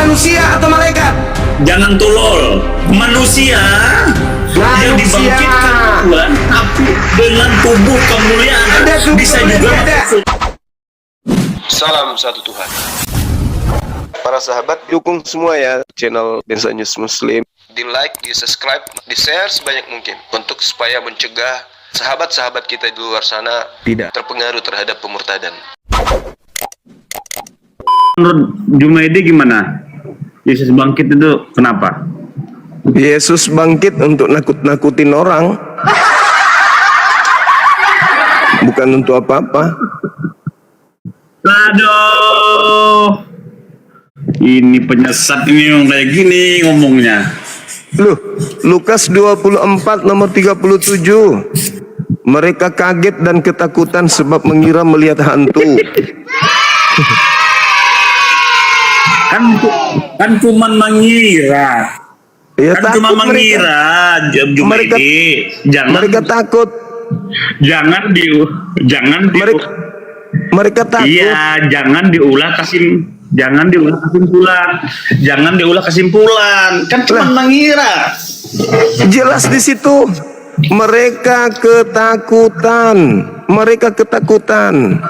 manusia atau malaikat? Jangan tolol. Manusia yang dibangkitkan Tuhan, tapi dengan tubuh kemuliaan Ada tubuh bisa juga ada. Salam satu Tuhan. Para sahabat, dukung semua ya channel Densa News Muslim. Di like, di subscribe, di share sebanyak mungkin untuk supaya mencegah sahabat-sahabat kita di luar sana tidak terpengaruh terhadap pemurtadan. Menurut Jumaidi gimana? Yesus bangkit itu kenapa? Yesus bangkit untuk nakut-nakutin orang, bukan untuk apa-apa. Aduh, ini penyesat ini yang kayak gini ngomongnya. Loh, Lukas 24 nomor 37. Mereka kaget dan ketakutan sebab mengira melihat hantu. Kan cuma mengira. Ya, Kan cuma takut mengira. Jumaidi, mereka takut. jangan Mereka takut. Iya, jangan diulah kesimpulan. Kan cuma mengira. Jelas di situ. Mereka ketakutan. Mereka ketakutan.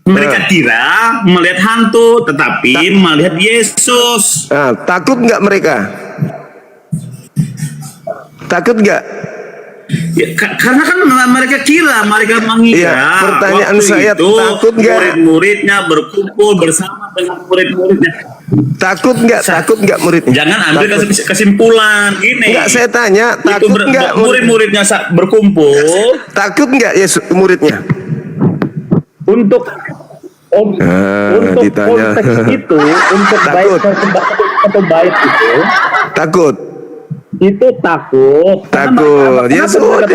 Mereka kira melihat hantu, tetapi melihat Yesus. Nah, takut nggak mereka? Takut nggak? Ya, karena kan mereka kira, mereka mengira. Iya, pertanyaan waktu saya, itu, takut nggak? murid-muridnya berkumpul bersama dengan murid-muridnya. Takut nggak muridnya? Jangan ambil kesimpulan gini. Nggak, saya tanya, takut nggak murid-muridnya berkumpul? Takut nggak Yesus muridnya? Untuk ditanya. konteks itu, untuk Takut. baik itu, Takut. itu takut. Takut. Ya sudah.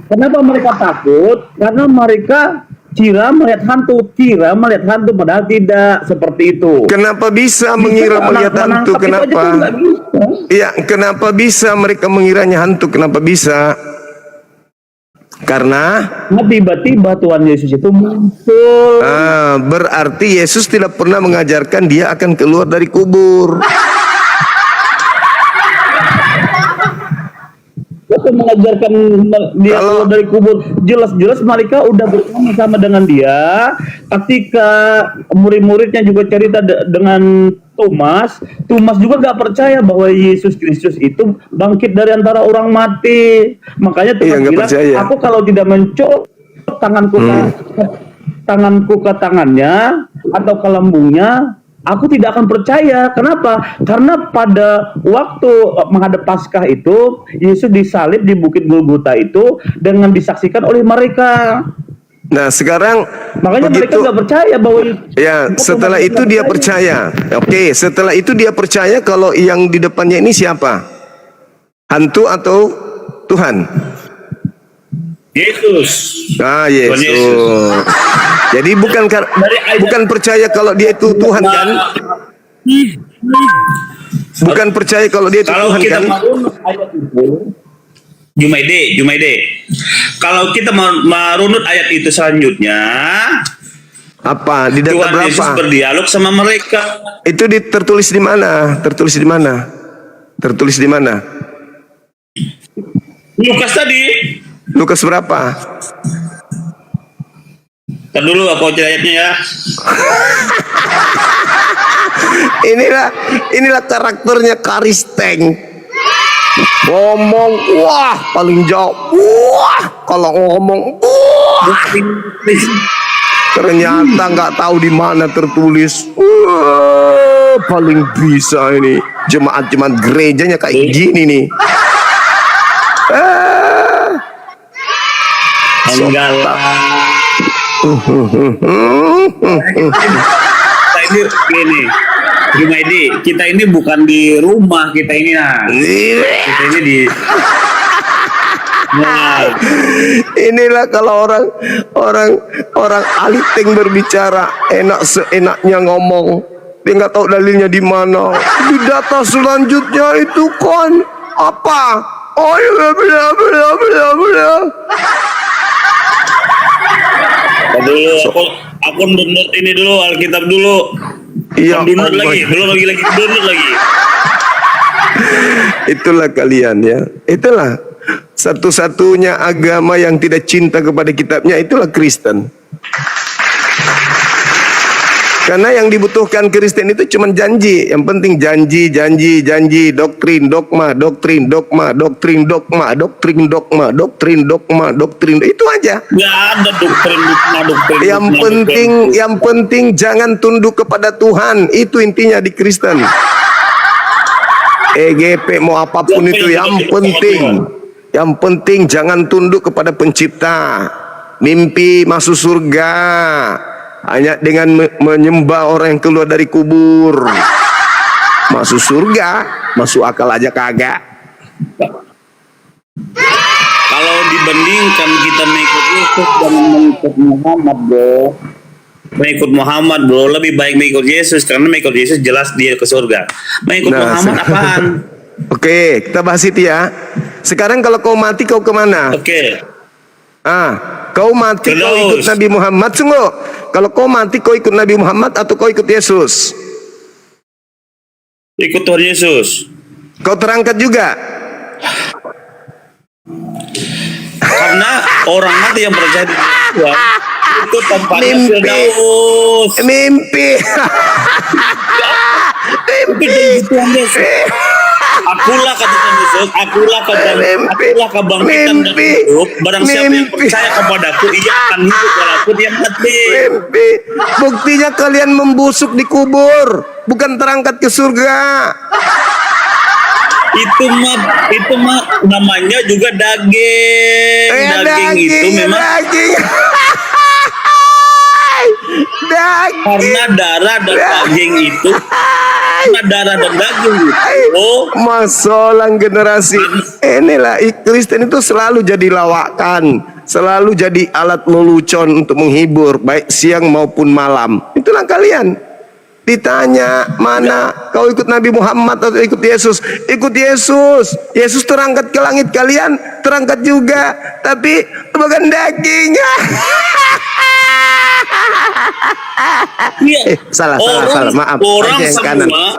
Kenapa mereka takut? Karena mereka kira melihat hantu, padahal tidak seperti itu. Kenapa bisa mengira melihat hantu? Kenapa? Iya, kenapa bisa mereka mengiranya hantu? Kenapa bisa? Karena Tiba-tiba Tuhan Yesus itu muncul. berarti Yesus tidak pernah mengajarkan dia akan keluar dari kubur. Itu mengajarkan dia keluar dari kubur. Jelas-jelas mereka udah bersama-sama dengan dia. Ketika murid-muridnya juga cerita dengan Thomas juga gak percaya bahwa Yesus Kristus itu bangkit dari antara orang mati. Makanya Tuhan bilang, aku kalau tidak mencolok tanganku ke tangannya atau ke lambungnya, aku tidak akan percaya. Kenapa? Karena pada waktu menghadap Paskah itu, Yesus disalib di Bukit Golgota itu dengan disaksikan oleh mereka. Nah, sekarang makanya begitu, mereka nggak percaya bahwa ya, setelah itu dia percaya. Oke, setelah itu dia percaya kalau yang di depannya ini siapa? Hantu atau Tuhan? Yesus. Ah, Yesus. Jadi bukan percaya kalau dia itu Tuhan kan? Bukan percaya kalau dia itu Tuhan kan? Jumaidi. Kalau kita merunut ayat itu selanjutnya, apa? Di data Tuhan berapa? Yesus berdialog sama mereka. Itu tertulis di mana? Tertulis di mana? Lukas tadi. Lukas berapa? Ntar dulu aku cari ayatnya ya. Inilah karakternya Karisteng. Ngomong wah paling jauh. Wah, kalau ngomong wah. Ternyata nggak tahu di mana tertulis. Wah, paling bisa ini. Jemaat gerejanya kayak gini nih. Enggak lah. Kita ini gini, Jumaidi, kita ini bukan di rumah kita ini kita ini di. Nah, inilah kalau orang aliteng berbicara enak seenaknya ngomong. Dia nggak tahu dalilnya di mana. Di data selanjutnya itu kan apa? Oh ya bla bla bla bla. Dulu aku download ini dulu, Alkitab dulu. Iya, Download lagi, belum lagi download lagi. Itulah kalian ya. Itulah satu-satunya agama yang tidak cinta kepada kitabnya, itulah Kristen. Karena yang dibutuhkan Kristen itu cuma janji. Yang penting janji, janji, janji, doktrin, dogma, doktrin, dogma, doktrin, dogma, doktrin, dogma, doktrin, dogma, doktrin. Itu aja. Nggak ada doktrin. Yang penting jangan tunduk kepada Tuhan. Itu intinya di Kristen. EGP mau apapun itu, yang penting jangan tunduk kepada pencipta. Mimpi masuk surga hanya dengan menyembah orang yang keluar dari kubur. Masuk surga, masuk akal aja kagak. Kalau dibandingkan kita mengikut Yesus dan mengikut Muhammad, bro. Mengikut Muhammad, bro, lebih baik mengikut Yesus, karena mengikut Yesus jelas dia ke surga. Mengikut Muhammad apaan? Oke, kita bahas itu ya. Sekarang kalau kau mati, kau kemana? Oke. Kau mati, kau ikut Nabi Muhammad, sungguh. Kalau kau mati, kau ikut Nabi Muhammad atau kau ikut Yesus? Ikut Tuhan Yesus. Kau terangkat juga? Karena orang mati yang percaya di Tuhan itu tempatnya Firdaus. Mimpi. Tuhan Yesus. Akulah kata Tuhan Yesus, akulah kebangkitan dan hidup. Barang siapa yang percaya kepadaku, ia akan hidup walaupun dia mati. Mimpi. Buktinya kalian membusuk di kubur, bukan terangkat ke surga. Itu mah namanya juga daging. Daging itu memang daging. karena darah dan daging itu. Masalah generasi inilah Kristen itu selalu jadi lawakan, selalu jadi alat lelucon untuk menghibur baik siang maupun malam. Itulah kalian. Ditanya mana kau ikut Nabi Muhammad atau ikut Yesus? Ikut Yesus. Yesus terangkat ke langit, kalian terangkat juga, tapi bukan daging. Salah, maaf. Orang semua.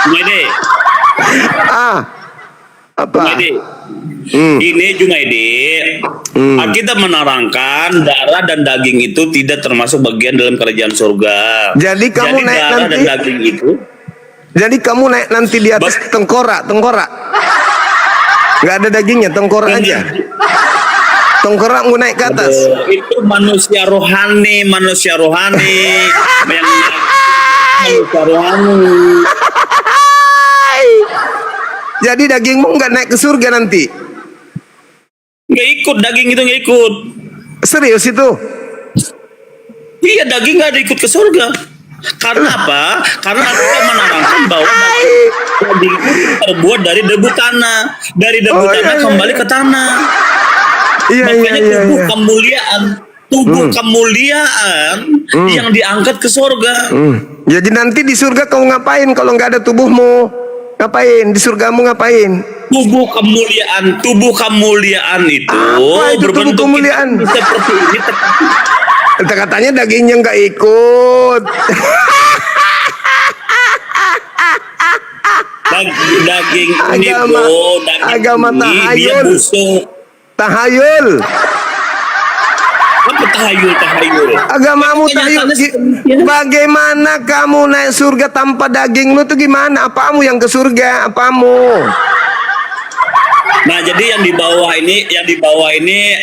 Jumaidi. Apa? Ini Jumaidi. Kita menerangkan darah dan daging itu tidak termasuk bagian dalam kerajaan surga. Jadi kamu naik darah nanti. Dan daging itu. Jadi kamu naik nanti di atas tengkorak. Nggak ada dagingnya, tengkorak aja. Tengkorak mau naik ke atas. Itu manusia rohani. Manusia rohani. Jadi dagingmu nggak naik ke surga nanti. Nggak ikut, daging itu nggak ikut. Serius itu? Iya, daging nggak ada ikut ke surga. Karena apa? Karena kita menerangkan bahwa daging itu terbuat dari debu tanah. Dari debu tanah kembali ke tanah. Makanya tubuh kemuliaan. Kemuliaan yang diangkat ke surga. Jadi nanti di surga kau ngapain kalau nggak ada tubuhmu? Ngapain? Di surgamu ngapain? Tubuh kemuliaan itu berbentuk tubuh kemuliaan? Seperti ini. Katanya dagingnya nggak ikut. Daging ini agama tahayul. Dia busuk. Tahayul. Apa tahayul? Agamamu tahayul. Bagaimana kamu naik surga tanpa daging lu tuh gimana? Apamu yang ke surga? Apamu? Nah, jadi yang di bawah ini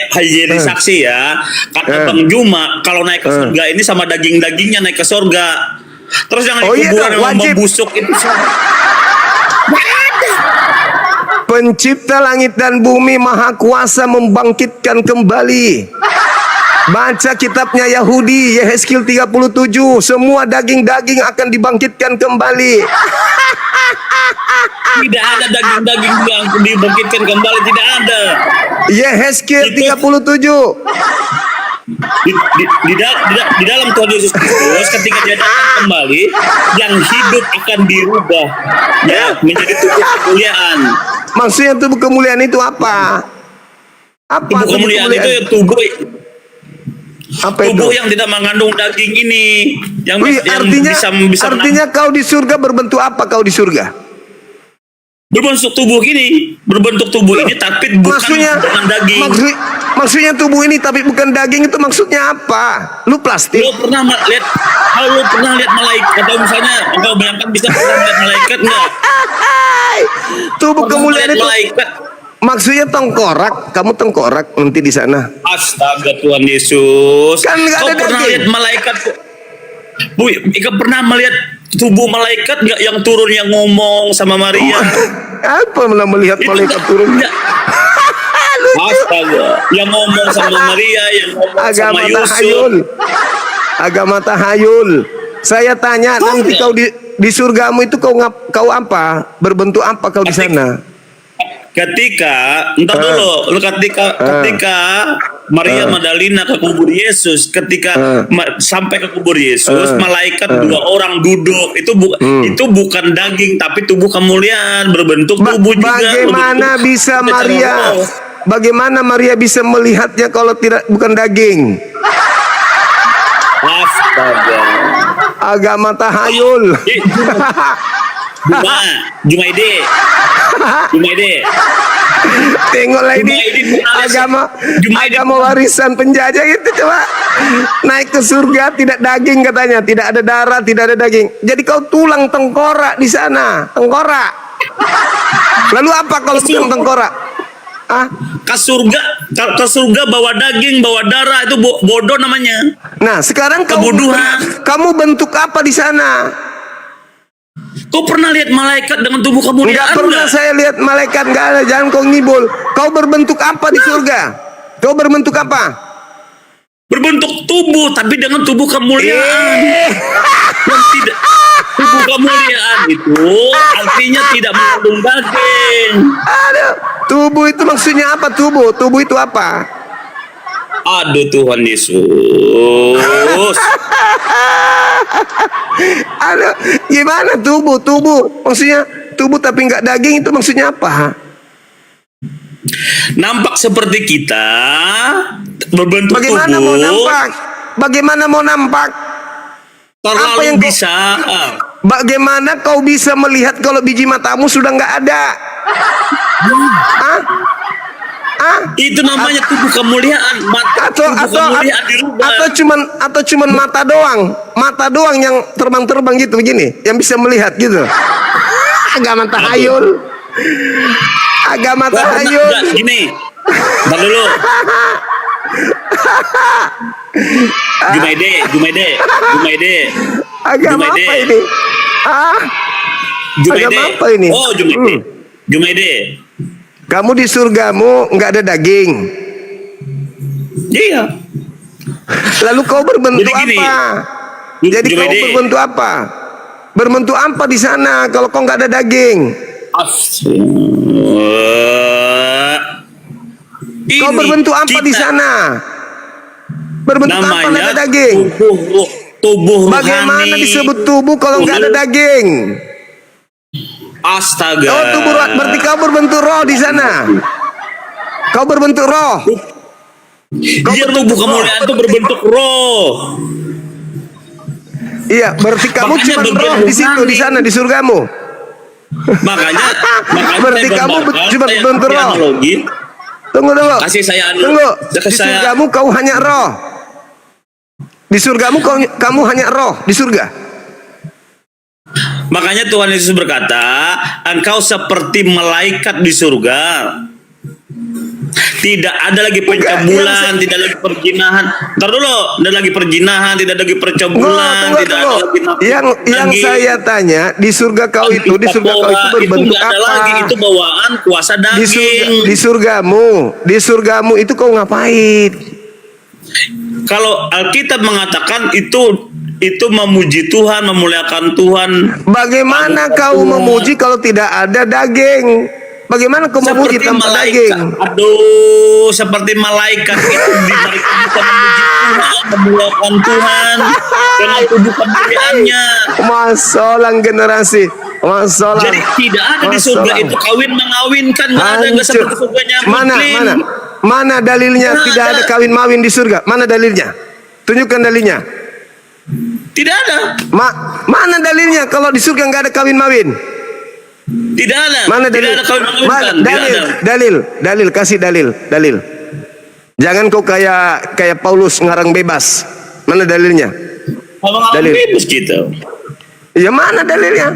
haji saksi ya. Kata Bang Juma, kalau naik ke surga ini sama daging-dagingnya naik ke surga. Terus yang di kuburan yang membusuk itu Pencipta langit dan bumi, maha kuasa membangkitkan kembali. Baca kitabnya Yahudi, Yehezkiel 37. Semua daging-daging akan dibangkitkan kembali. Tidak ada daging-daging yang dibangkitkan kembali, tidak ada. Yehezkiel 37. Di dalam Tuhan Yesus Kristus ketika dia datang kembali, yang hidup akan dirubah ya menjadi tubuh kemuliaan. Maksudnya tubuh kemuliaan itu apa? Apa Tubuh kemuliaan itu tubuh itu? yang tidak mengandung daging ini, yang bisa artinya kau di surga berbentuk apa? Kau di surga berbentuk tubuh ini, tapi bukan dengan daging. Maksudnya tubuh ini tapi bukan daging itu maksudnya apa? Lu plastik? Lu pernah lihat malaikat, atau misalnya engkau bayangkan bisa pernah lihat malaikat enggak? Tubuh kemuliaan itu malaikat. Maksudnya tengkorak, kamu tengkorak nanti di sana. Astaga Tuhan Yesus. Kan nggak ada pernah daging. lihat malaikat? Bu, Ika pernah melihat tubuh malaikat nggak yang turun yang ngomong sama Maria? Apa melihat Itu malaikat nggak- turun? nggak. Astaga, yang ngomong sama Maria, yang ngomong Agama sama Yusuf. tahayul. Agama tahayul. Saya tanya nanti kau di surgamu itu kau apa? Berbentuk apa kau di sana? Ketika Maria Magdalena ke kubur Yesus, sampai ke kubur Yesus, malaikat 2 orang duduk. Itu bukan daging tapi tubuh kemuliaan, berbentuk tubuh juga. Bagaimana bisa Maria? Bagaimana Maria bisa melihatnya kalau bukan daging? Astaga. Agama tahayul. Jumaide. Tengoklah ini agama warisan penjajah itu, coba naik ke surga tidak daging katanya, tidak ada darah, tidak ada daging. Jadi kau tulang tengkorak di sana, tengkorak. Lalu apa kalau bukan tengkorak? Ke surga bawa daging, bawa darah, itu bodoh namanya. Nah, sekarang Kebodohan. kamu bentuk apa di sana? Kau pernah lihat malaikat dengan tubuh kemuliaan? Enggak pernah saya lihat malaikat, enggak ada. Jangan kau ngibul. Kau berbentuk apa di surga? Kau berbentuk apa? Berbentuk tubuh, tapi dengan tubuh kemuliaan. Yang tidak, tubuh kemuliaan itu artinya tidak mengandung daging. Aduh, tubuh itu maksudnya apa? Tubuh itu apa? Aduh Tuhan Yesus. Aduh, gimana tubuh? Maksudnya tubuh tapi nggak daging itu maksudnya apa? Nampak seperti kita, berbentuk Bagaimana tubuh. mau nampak? Bagaimana mau nampak? Terlalu Apa yang bisa. Bagaimana kau bisa melihat kalau biji matamu sudah nggak ada? Itu namanya tubuh kemuliaan. Atau cuman mata doang yang terbang gitu begini, yang bisa melihat gitu. Agama tahayul. Gini. Bentar dulu. Jumaide. Agama apa ini? Agama apa ini? Oh, Jumaide. Kamu di surgamu nggak ada daging. Iya. Lalu kau berbentuk Jadi gini, apa? Jadi kau Jumaide. berbentuk apa? Berbentuk apa di sana kalau kau nggak ada daging? Kau berbentuk apa di sana? Berbentuk apa nggak ada daging? Tubuh rohani. Bagaimana disebut tubuh kalau nggak ada daging? Astaga. Oh, tubuh roh, berarti kau berbentuk roh di sana. Kau berbentuk roh. Iya, tubuh kemuliaan itu berbentuk roh. Iya, berarti kamu Makanya cuma bagian roh di situ, di sana, di surgamu. Makanya Berarti saya kamu gambarkan, cuma saya bentuk kasih roh. analogi. Tunggu. Kasih saya Tunggu. Di saya surgamu kau hanya roh. Di surgamu kamu hanya roh di surga. Makanya Tuhan Yesus berkata, engkau seperti malaikat di surga. Tidak ada lagi pencabulan, tidak lagi perjinahan. Ntar dulu, tidak lagi perjinahan, tidak lagi percabulan, tidak ada lagi nafsu Yang lagi. saya tanya, di surga kau itu, di surga kau itu berbentuk nggak ada apa? lagi, itu bawaan kuasa daging. Di surgamu itu kau ngapain? Kalau Alkitab mengatakan itu memuji Tuhan, memuliakan Tuhan. Bagaimana kau memuji kalau tidak ada daging? Bagaimana kau memuji tanpa daging? Aduh, seperti malaikat itu mereka bisa memuji Tuhan, memuliakan Tuhan dengan tubuh kemuliaannya. Masalah generasi. Masalah. Jadi tidak ada di surga itu kawin mengawinkan, nggak ada, nggak seperti surganya Muslim. Mana dalilnya Nggak tidak ada kawin mawin di surga? Mana dalilnya? Tunjukkan dalilnya. Tidak ada. Mana dalilnya kalau di surga nggak ada kawin mawin? Tidak ada. Mana dalil? Tidak ada kawin mengawinkan. Dalil, kasih dalil. Jangan kau kayak Paulus ngarang bebas. Mana dalilnya? Dalil bebas gitu. Ya mana dalilnya?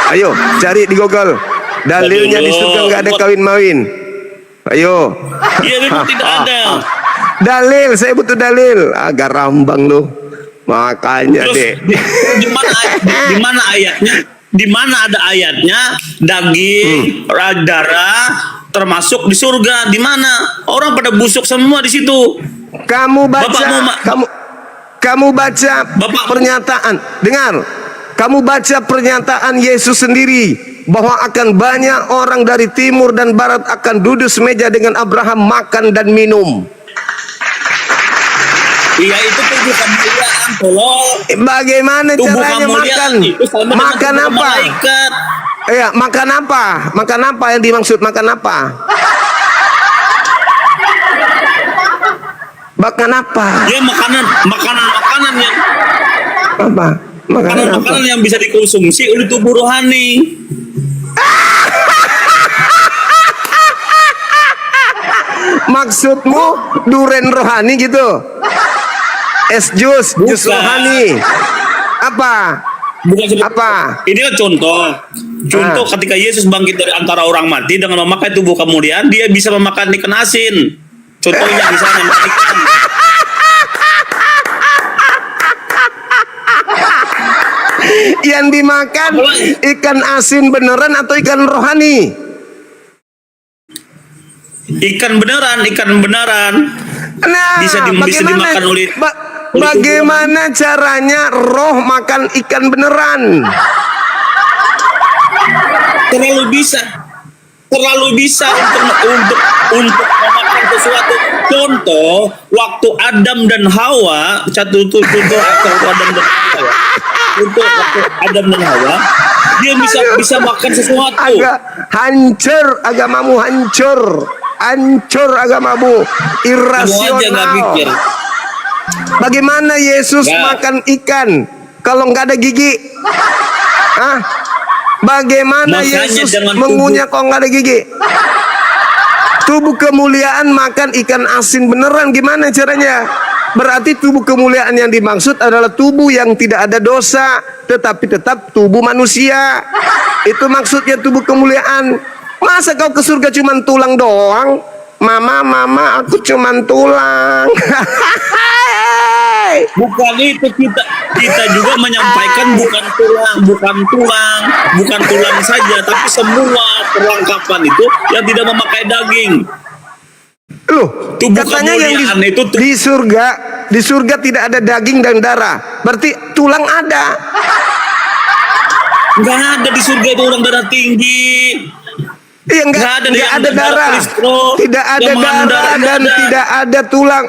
Ayo cari di Google. Dalilnya di surga nggak ada kawin mawin. Ayo. Iya, memang tidak ada. Dalil, saya butuh dalil. Agak rambang lu. Makanya Terus, deh. Di mana ayatnya? Di mana ada ayatnya daging, darah termasuk di surga? Di mana? Orang pada busuk semua di situ. Kamu baca, kamu baca pernyataan. Dengar. Kamu baca pernyataan Yesus sendiri bahwa akan banyak orang dari timur dan barat akan duduk semeja dengan Abraham makan dan minum. Iya, itu tubuh kemuliaan, tolong. Bagaimana Tubuh caranya makan? Makan apa? Iya, makan apa? Makan apa yang dimaksud makan apa? Makan apa? Ya makanan yang Apa? makanan yang bisa dikonsumsi oleh tubuh rohani. Maksudmu duren rohani gitu? Es jus rohani. Apa? Bukan apa? Ini kan contoh ketika Yesus bangkit dari antara orang mati dengan memakai tubuh kemuliaan, dia bisa memakan ikan asin. Contohnya misalnya ikan. Yang dimakan ikan asin beneran atau ikan rohani? Ikan beneran. Nah, bisa dimakan oleh bagaimana caranya roh makan ikan beneran? Terlalu bisa untuk memakan sesuatu. Contoh waktu Adam dan Hawa, contoh Adam dan Hawa. Untuk waktu Adam dan Hawa, dia bisa makan sesuatu. Hancur agamamu, hancur agamamu, irasional. Bagaimana Yesus makan ikan kalau nggak ada gigi? Hah? Bagaimana makanya Yesus mengunyah kalau nggak ada gigi? Tubuh kemuliaan makan ikan asin beneran, gimana caranya? Berarti tubuh kemuliaan yang dimaksud adalah tubuh yang tidak ada dosa, tetapi tetap tubuh manusia. Itu maksudnya tubuh kemuliaan. Masa kau ke surga cuman tulang doang? Mama, aku cuman tulang. Bukan itu, kita juga menyampaikan bukan tulang saja, tapi semua perlengkapan itu yang tidak memakai daging. Loh, tubuh katanya yang itu di surga tidak ada daging dan darah. Berarti tulang ada. Enggak ada di surga itu orang darah tinggi. Iya, enggak ada darah. Tidak ada darah dan tidak ada tulang,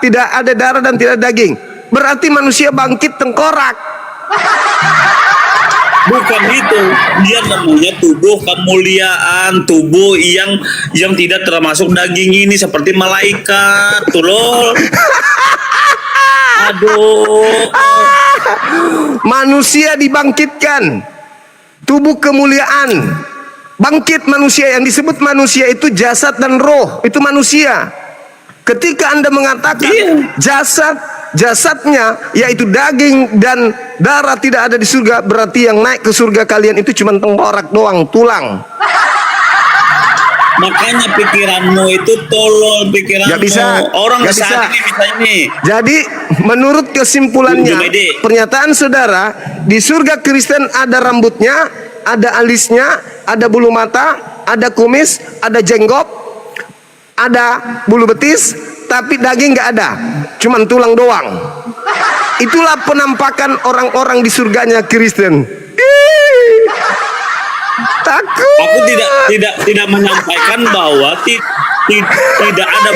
tidak ada darah dan tidak ada daging. Berarti manusia bangkit tengkorak. Bukan itu, dia namanya tubuh kemuliaan, tubuh yang tidak termasuk daging ini, seperti malaikat, tuh loh. Aduh. Manusia dibangkitkan, tubuh kemuliaan, bangkit manusia. Yang disebut manusia itu jasad dan roh, itu manusia. Ketika Anda mengatakan jasadnya yaitu daging dan darah tidak ada di surga, berarti yang naik ke surga kalian itu cuma tengkorak doang, tulang. Makanya pikiranmu itu tolol, pikiranmu. Gak bisa. Orang saat ini bisa ini. Jadi menurut kesimpulannya, pernyataan saudara, di surga Kristen ada rambutnya, ada alisnya, ada bulu mata, ada kumis, ada jenggot, ada bulu betis, tapi daging nggak ada, cuman tulang doang. Itulah penampakan orang-orang di surganya Kristen. Takut. Aku tidak menyampaikan bahwa tidak ada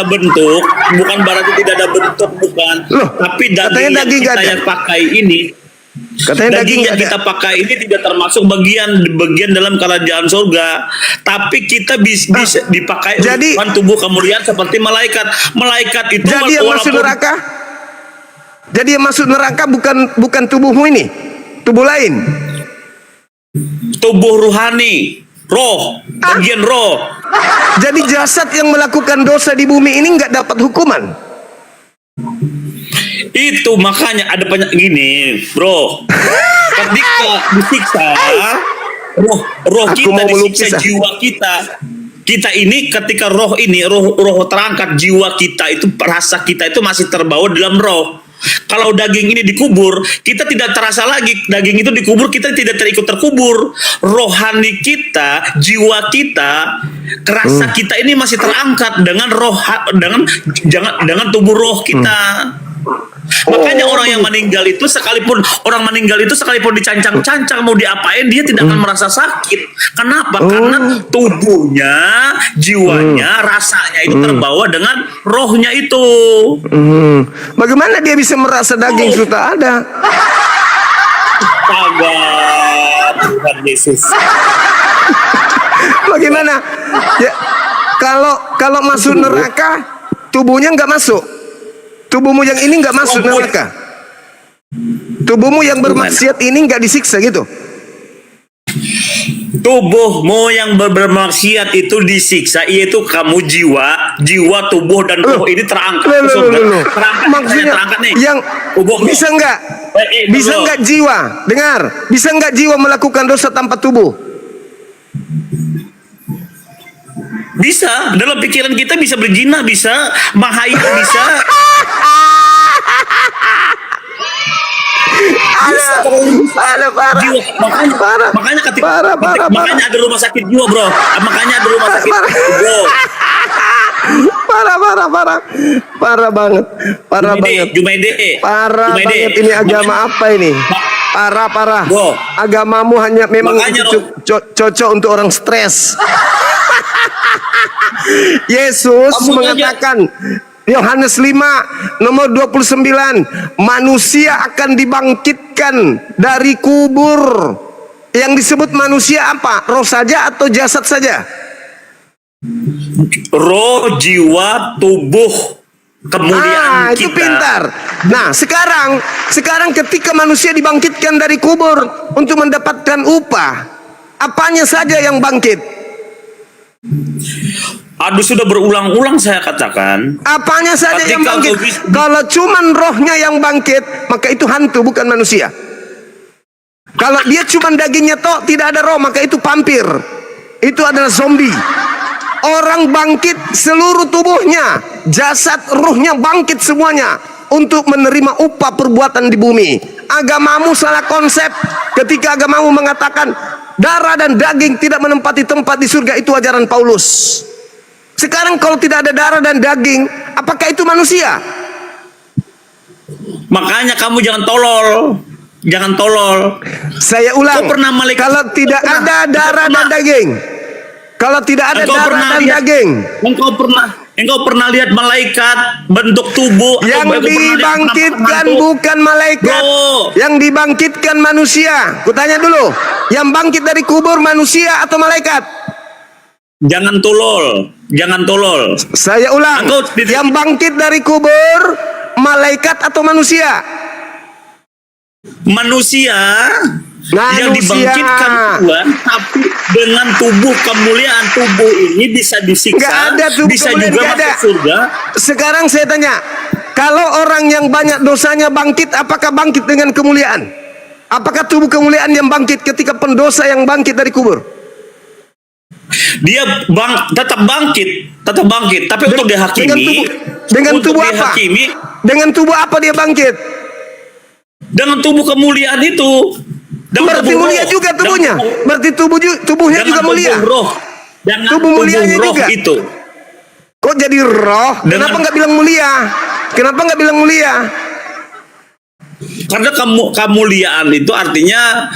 bentuk, bukan berarti tidak ada bentuk, bukan. Loh, tapi katanya daging daging yang nggak kita ada. pakai ini, Katanya daging yang nggak kita ada. pakai ini tidak termasuk bagian dalam kerajaan surga, tapi kita bisa dipakai jadi- untuk tubuh kemuliaan seperti malaikat. Malaikat itu Jadi yang masuk neraka, jadi yang masuk neraka bukan tubuhmu ini, tubuh lain. tubuh rohani, roh, bagian roh. Jadi jasad yang melakukan dosa di bumi ini nggak dapat hukuman. Itu makanya ada banyak gini, bro. Ketika disiksa, roh Aku kita mau disiksa, melukis, jiwa kita ini ketika roh terangkat, jiwa kita itu, rasa kita itu masih terbawa dalam roh. Kalau daging ini dikubur, kita tidak terasa lagi. Daging itu dikubur, kita tidak terkubur. Rohani kita, jiwa kita, rasa kita ini masih terangkat dengan dengan tubuh roh kita. Makanya orang yang meninggal itu sekalipun dicancang-cancang mau diapain, dia tidak akan merasa sakit. Kenapa? Karena tubuhnya, jiwanya, rasanya itu terbawa dengan rohnya itu. Bagaimana dia bisa merasa daging sudah ada? Astaga, Tuhan Yesus. Bagaimana? Ya, kalau masuk neraka, tubuhnya nggak masuk. Tubuhmu yang ini nggak masuk neraka. Tubuhmu yang bermaksiat ini nggak disiksa gitu. Tubuhmu yang bermaksiat itu disiksa, yaitu kamu jiwa, tubuh dan roh ini terangkat. Maksudnya terangkat nih. yang Tubuh. bisa nggak? Bisa nggak jiwa? Dengar, bisa nggak jiwa melakukan dosa tanpa tubuh? Bisa, dalam pikiran kita bisa berzina, bisa mahayat, bisa. Parah. Jiwa, makanya ketika makanya ada rumah sakit jiwa, bro. Makanya ada rumah sakit bro. Parah banget. Jumaide. Parah banget, ini agama apa ini? Parah. Bro. Agamamu hanya memang Makanya, cocok untuk orang stres. Yesus Kamu mengatakan Yohanes 5 nomor 29, manusia akan dibangkitkan dari kubur. Yang disebut manusia apa? Roh saja atau jasad saja? Roh, jiwa, tubuh, kemuliaan itu kita. pintar. Nah, sekarang ketika manusia dibangkitkan dari kubur untuk mendapatkan upah, apanya saja yang bangkit? Aduh, sudah berulang-ulang saya katakan. Apanya saja yang Ketika bangkit? Kalau cuman rohnya yang bangkit, maka itu hantu, bukan manusia. Kalau dia cuman dagingnya tok, tidak ada roh, maka itu vampir. Itu adalah zombie. Orang bangkit seluruh tubuhnya, jasad, ruhnya bangkit semuanya untuk menerima upah perbuatan di bumi. Agamamu salah konsep ketika agamamu mengatakan darah dan daging tidak menempati tempat di surga. Itu ajaran Paulus. Sekarang kalau tidak ada darah dan daging, apakah itu manusia? Makanya kamu jangan tolol. Saya ulang, Kau pernah malaikat- kalau tidak ada darah dan daging, kalau tidak ada Engkau darah pernah dan lihat- daging, Engkau pernah lihat malaikat bentuk tubuh? yang Atau engkau pernah lihat dibangkitkan hantu? bukan malaikat, Bro. yang dibangkitkan manusia. Kutanya dulu, yang bangkit dari kubur manusia atau malaikat? Jangan tolol. Saya ulang, Engkau tidak- yang bangkit dari kubur malaikat atau manusia? Manusia yang dibangkitkan Tuhan, tapi dengan tubuh kemuliaan. Tubuh ini bisa disiksa, Nggak ada tubuh bisa kemuliaan, juga nggak ada. masuk surga. Sekarang saya tanya, kalau orang yang banyak dosanya bangkit, apakah bangkit dengan kemuliaan? Apakah tubuh kemuliaan yang bangkit ketika pendosa yang bangkit dari kubur? Dia tetap bangkit, tapi untuk dihakimi. Dengan untuk tubuh apa? dihakimi Dengan tubuh apa dia bangkit? dengan tubuh kemuliaan itu. Dengan Berarti tubuh mulia roh. juga tubuhnya. Dengan Berarti tubuhnya dengan juga mulia. tubuh roh. Dengan Tubuh mulianya roh juga. itu. Kok jadi roh? Kenapa nggak bilang mulia? Kenapa nggak bilang mulia? Karena kemuliaan itu artinya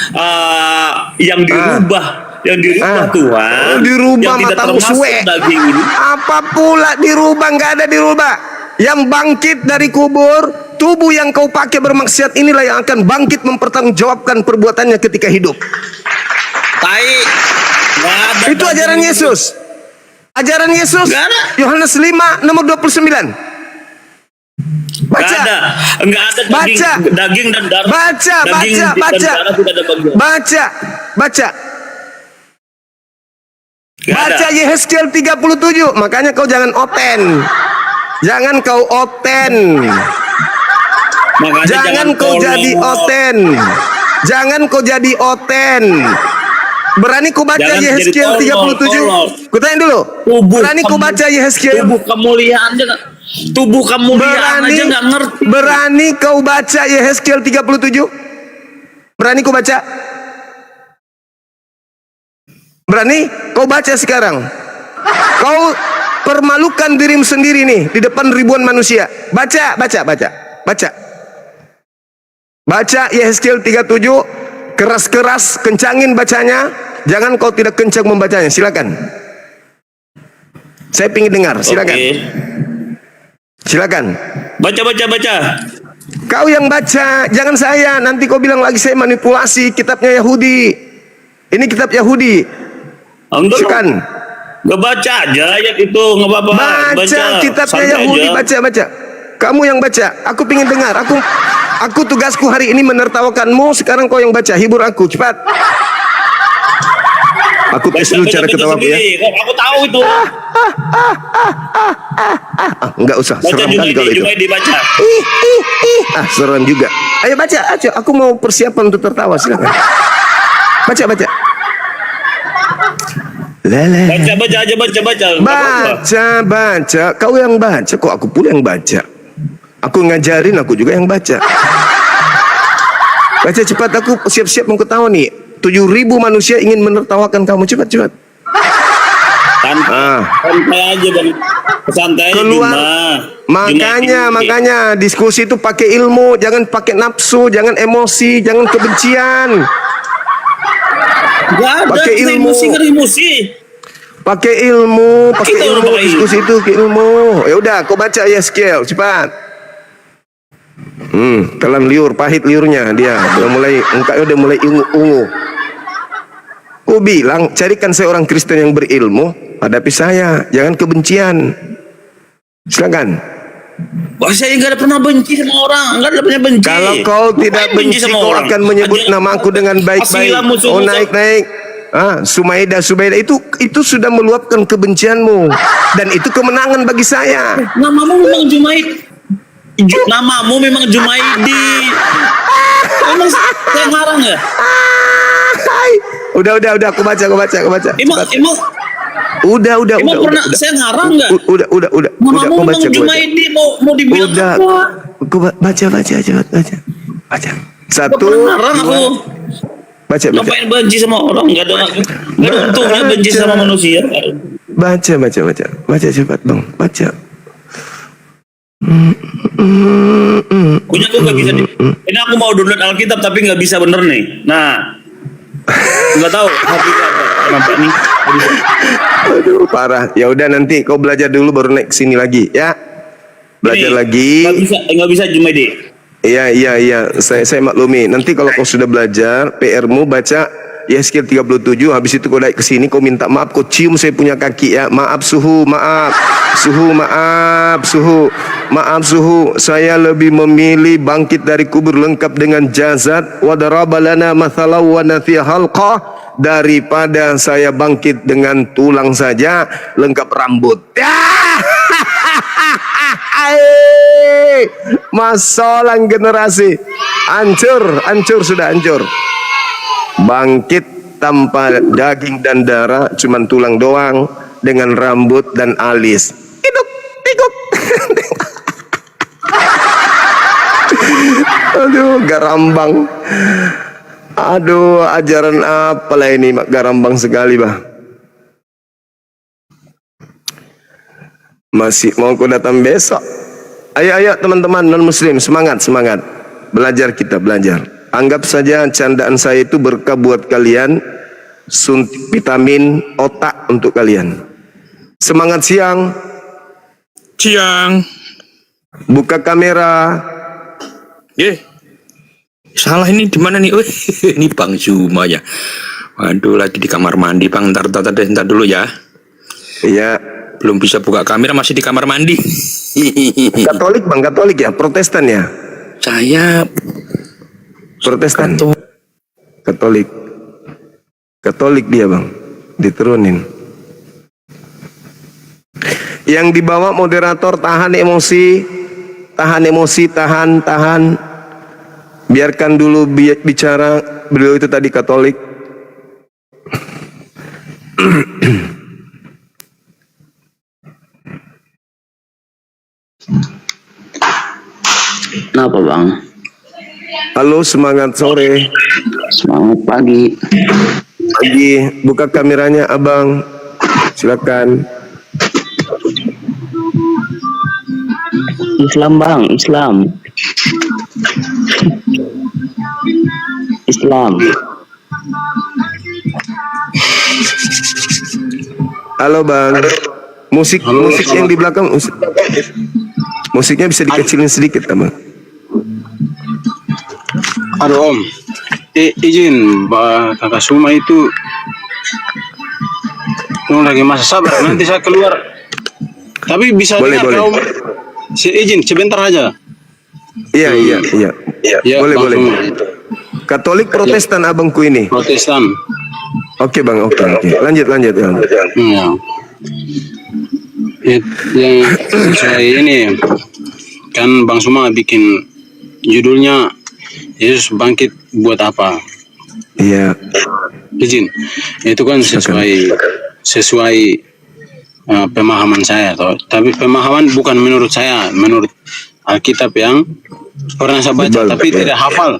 yang dirubah, Tuhan. Dirubah yang tidak matamu termasuk suwe. daging ini. Apa pula dirubah? Nggak ada dirubah. Yang bangkit dari kubur, tubuh yang kau pakai bermaksiat inilah yang akan bangkit mempertanggungjawabkan perbuatannya ketika hidup. Tai. Nggak ada Itu daging ajaran itu. Yesus. Ajaran Yesus. Nggak ada. Yohanes 5 nomor 29. Baca. Nggak ada daging, Baca. daging dan darah. Baca, Daging baca, dan baca. darah tidak ada bagian. Baca. Baca. Nggak ada. Baca Yehezkiel 37. Makanya kau jangan oten. Jangan kau oten. Makanya Jangan kau kolot. jadi oten. Jangan kau jadi oten. Berani kau baca Jangan Yehezkiel jadi 37? kolot. Kutanya dulu. Berani kau baca Yehezkiel? Tubuh kemuliaan aja nggak ngerti. Berani kau baca Yehezkiel 37? Berani kau baca? Berani? Kau baca sekarang. Kau permalukan dirimu sendiri nih di depan ribuan manusia. Baca. Baca Yehezkiel 37. Keras-keras, kencangin bacanya. Jangan kau tidak kencang membacanya. Silakan. Saya ingin dengar. Silakan. Oke. Silakan. Baca. Kau yang baca, jangan saya. Nanti kau bilang lagi saya manipulasi kitabnya Yahudi. Ini kitab Yahudi. Enggak. Silakan. Nggak baca aja ayat itu, nggak apa-apa. Baca kitabnya santai Yahudi, aja. baca. Kamu yang baca. Aku ingin dengar. Aku tugasku hari ini menertawakanmu. Sekarang kau yang baca. Hibur aku, cepat. Aku tes dulu cara ketawaku ya. sendiri. Aku tahu itu. Enggak usah, Baca seram kali kalau itu. Jumaidi baca. Seram juga. Ayo baca, aja. Aku mau persiapan untuk tertawa, silakan. Baca. Lele. Baca aja, baca. Nggak apa-apa. Baca. Kau yang baca, kok aku pula yang baca. Aku ngajarin, aku juga yang baca. Baca cepat, aku siap-siap mau ketawa nih. 7.000 manusia ingin menertawakan kamu, cepat. Santai aja bang. Santai aja Keluar. Juma. Makanya diskusi itu pakai ilmu, jangan pakai nafsu, jangan emosi, jangan kebencian. Nggak ada. Pakai ilmu. Emosi. Pakai ilmu, pakai Kita ilmu, orang pakai diskusi itu pakai ilmu. Ya udah, kau baca Yehezkiel, cepat. Telan liur, pahit liurnya dia. Udah mulai ungu. Ku bilang, carikan saya orang Kristen yang berilmu, hadapi saya, jangan kebencian. Silakan. Wah, saya nggak ada pernah benci sama orang, nggak ada pernah benci. Kalau kau tidak Ngapain benci, kau akan menyebut namaku dengan baik-baik. Oh, naik. Sumaida itu sudah meluapkan kebencianmu, dan itu kemenangan bagi saya. Namamu memang Namamu memang Jumaidi. Emang saya ngarang ya? Udah, aku baca. Emang Udah. pernah saya ngarang nggak? Udah, Namamu kau memang baca. Jumaidi, mau dibilang Udah, apa? kau baca, cepat, baca. Nggak pernah ngarang aku. Baca. Ngapain benci sama orang? Nggak ada untungnya benci sama manusia. Baca cepat bang, baca. Punya aku nggak bisa. Ini aku mau download Alkitab tapi nggak bisa bener nih. Nah, nggak tahu. Kenapa nih? Aduh, parah. Ya udah, nanti kau belajar dulu baru naik sini lagi ya. Belajar lagi. Nggak bisa Jumaidi. Iya. Saya maklumi. Nanti kalau kau sudah belajar, PR-mu baca Yehezkiel 37. Habis itu kau naik ke sini, kau minta maaf, kau cium saya punya kaki ya. Maaf suhu. Saya lebih memilih bangkit dari kubur lengkap dengan jasad wa daraba lana mathalan wa nathiya halqah daripada saya bangkit dengan tulang saja lengkap rambut. Masalah generasi hancur. Bangkit tanpa daging dan darah, cuman tulang doang dengan rambut dan alis. Tikuk. Aduh, garambang. Aduh, ajaran apalah ini, garambang sekali, bah. Masih mau ku datang besok. Ayo teman-teman non muslim, semangat. Belajar, kita belajar. Anggap saja candaan saya itu berkah buat kalian, suntik vitamin otak untuk kalian. Semangat siang. Buka kamera. Salah ini di mana nih? Ini Bang Zuma ya. Waduh, lagi di kamar mandi, Bang. Ntar dulu ya. Iya. Belum bisa buka kamera, masih di kamar mandi. Katolik Bang, Katolik ya, Protestan ya. Saya Protestan. Katolik dia Bang, diturunin. Yang dibawa moderator tahan emosi. Biarkan dulu bicara. Beliau itu tadi Katolik. Kenapa Bang? Halo, semangat sore. Semangat pagi. Buka kameranya Abang. Silakan. Islam Bang, Islam. Halo Bang. Musik yang di belakang, musiknya bisa dikecilin sedikit Bang. Aduh Om, izin Kakak Suma itu lagi masa sabar, nanti saya keluar. Tapi bisa boleh. Om, izin sebentar aja. Iya. Ya, Boleh. Suma. Katolik Protestan abangku ini. Protestan. Oke Bang, oke. Lanjut. Ya. Yang sesuai ini kan Bang Suma bikin judulnya Yesus bangkit buat apa? Iya. Izin. Itu kan sesuai pemahaman saya toh. Tapi pemahaman bukan menurut saya, menurut Alkitab yang pernah saya baca tapi tidak hafal.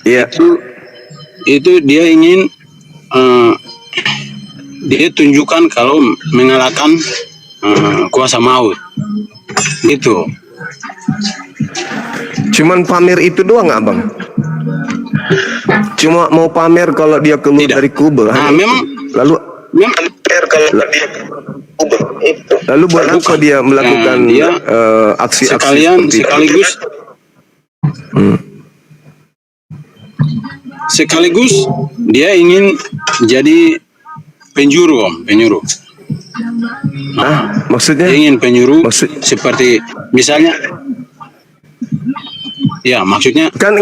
Iya. Itu dia ingin dia tunjukkan kalau mengalahkan kuasa maut. Itu. Cuman pamer itu doang nggak Bang? Cuma mau pamer kalau dia keluar Tidak. dari kubur. Memang Lalu buat apa dia melakukan dia aksi-aksi sekaligus sekaligus dia ingin jadi penjuru Om, penyuruh. Maksudnya? Dia ingin penyuruh Maksud- seperti misalnya ya maksudnya Kan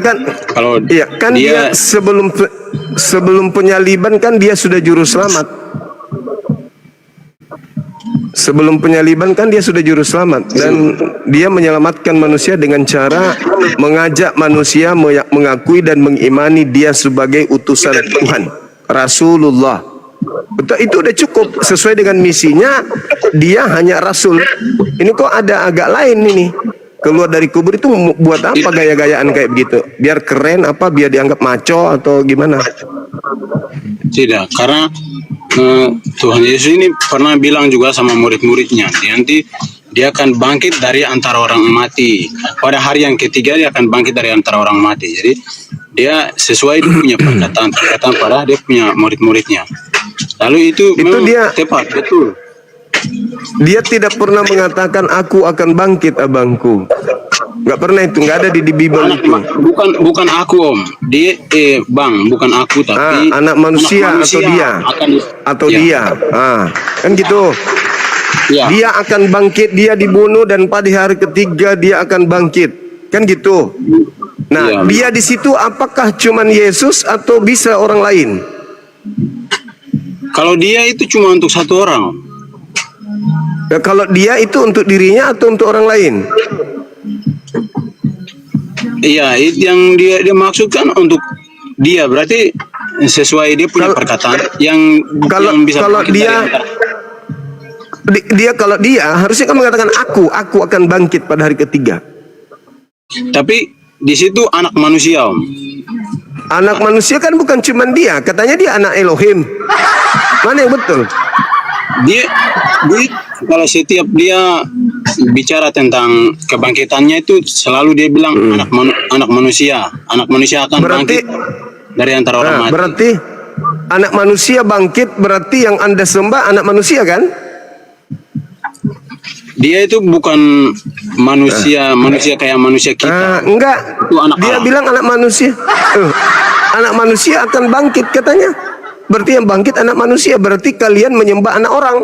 kalau iya, kan dia sebelum penyaliban kan dia sudah juru selamat. Sebelum penyaliban kan dia sudah juru selamat dan dia menyelamatkan manusia dengan cara mengajak manusia mengakui dan mengimani dia sebagai utusan Tuhan, Rasulullah. Betul, itu udah cukup sesuai dengan misinya. Dia hanya rasul. Ini kok ada agak lain ini. Keluar dari kubur itu buat apa gaya-gayaan kayak begitu? Biar keren apa? Biar dianggap maco atau gimana? tidak, karena Tuhan Yesus ini pernah bilang juga sama murid-muridnya, nanti dia akan bangkit dari antara orang mati. Pada hari yang ketiga dia akan bangkit dari antara orang mati. Jadi dia sesuai dia punya perkataan pada dia punya murid-muridnya. Lalu itu memang dia tepat, betul. Dia tidak pernah mengatakan aku akan bangkit abangku. Nggak pernah itu, nggak ada di Bible itu. Bukan aku Om, dia Bang, bukan aku tapi anak manusia atau dia ya. Kan gitu. Ya. Dia akan bangkit, dia dibunuh dan pada hari ketiga dia akan bangkit. Kan gitu. Nah, Ya. dia di situ apakah cuman Yesus atau bisa orang lain? Kalau dia itu cuma untuk satu orang. Ya, kalau dia itu untuk dirinya atau untuk orang lain? Iya, itu yang dia maksudkan untuk dia, berarti sesuai dia punya perkataan yang bisa kalau bangkit dia dari dia harusnya kan mengatakan aku akan bangkit pada hari ketiga. tapi di situ anak manusia Om. Anak manusia kan bukan cuma dia, katanya dia anak Elohim. Mana yang betul? dia kalau setiap dia bicara tentang kebangkitannya itu selalu dia bilang anak manusia akan Berarti- bangkit dari antara orang Nah, mati. berarti anak manusia bangkit, berarti yang Anda sembah anak manusia kan? Dia itu bukan manusia kayak manusia kita. Enggak. Itu anak Dia Allah. bilang anak manusia. Anak manusia akan bangkit katanya. Berarti yang bangkit anak manusia, berarti kalian menyembah anak orang.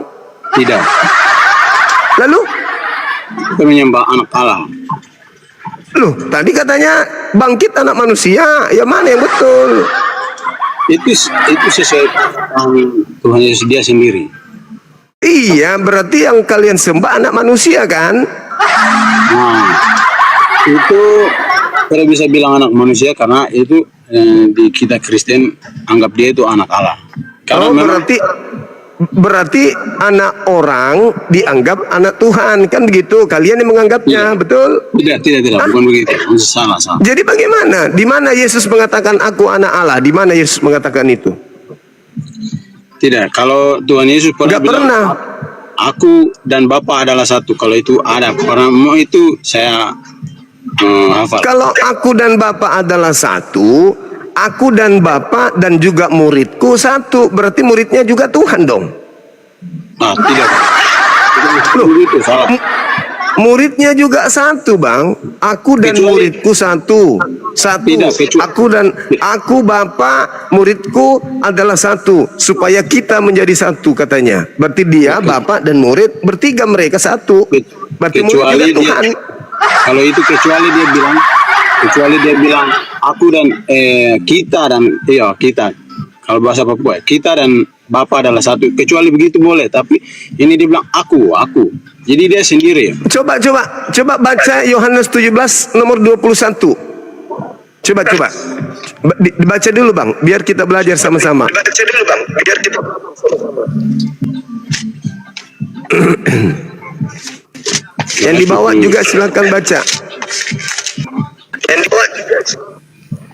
Tidak. Lalu, Kita menyembah anak Allah. loh, tadi katanya bangkit anak manusia. Ya mana yang betul? Itu sesuai dengan Tuhan Yesus dia sendiri. Iya, berarti yang kalian sembah anak manusia kan? Nah, itu kita bisa bilang anak manusia karena itu di kita Kristen anggap dia itu anak Allah. Karena Oh, memang berarti anak orang dianggap anak Tuhan kan begitu? Kalian yang menganggapnya, Iya. betul? tidak bukan begitu. Salah. Jadi bagaimana? Di mana Yesus mengatakan aku anak Allah? Di mana Yesus mengatakan itu? Tidak, kalau Tuhan Yesus pernah Enggak bilang pernah. aku dan Bapa adalah satu. Kalau itu ada, pernah mau itu saya hafal. Kalau aku dan Bapa adalah satu, aku dan Bapa dan juga muridku satu. Berarti muridnya juga Tuhan dong. Ah, tidak. Itu salah. Muridnya juga satu, Bang. Aku dan Kecuali- muridku satu. Tidak, kecuali- Aku Bapa, muridku adalah satu supaya kita menjadi satu katanya. Berarti dia Bapa dan murid bertiga mereka satu. Berarti murid Kecuali juga dia, Tuhan. kalau itu kecuali dia bilang aku dan kita. Kalau bahasa Papua kita dan Bapa adalah satu. Kecuali begitu boleh, tapi ini dia bilang aku. Jadi dia sendiri. Coba baca Yohanes 17 nomor 21. Coba. Baca dulu, Bang, biar kita belajar sama-sama. Yang dibawa juga silakan baca.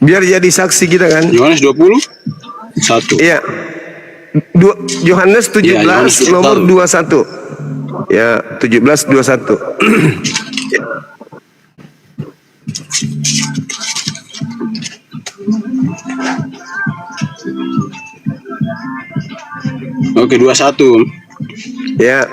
Biar jadi saksi kita kan. Yohanes 21. Iya. Yohanes 17 Iya, Yohanes 21. nomor 21. Ya, 17 21. Oke, 21. Ya.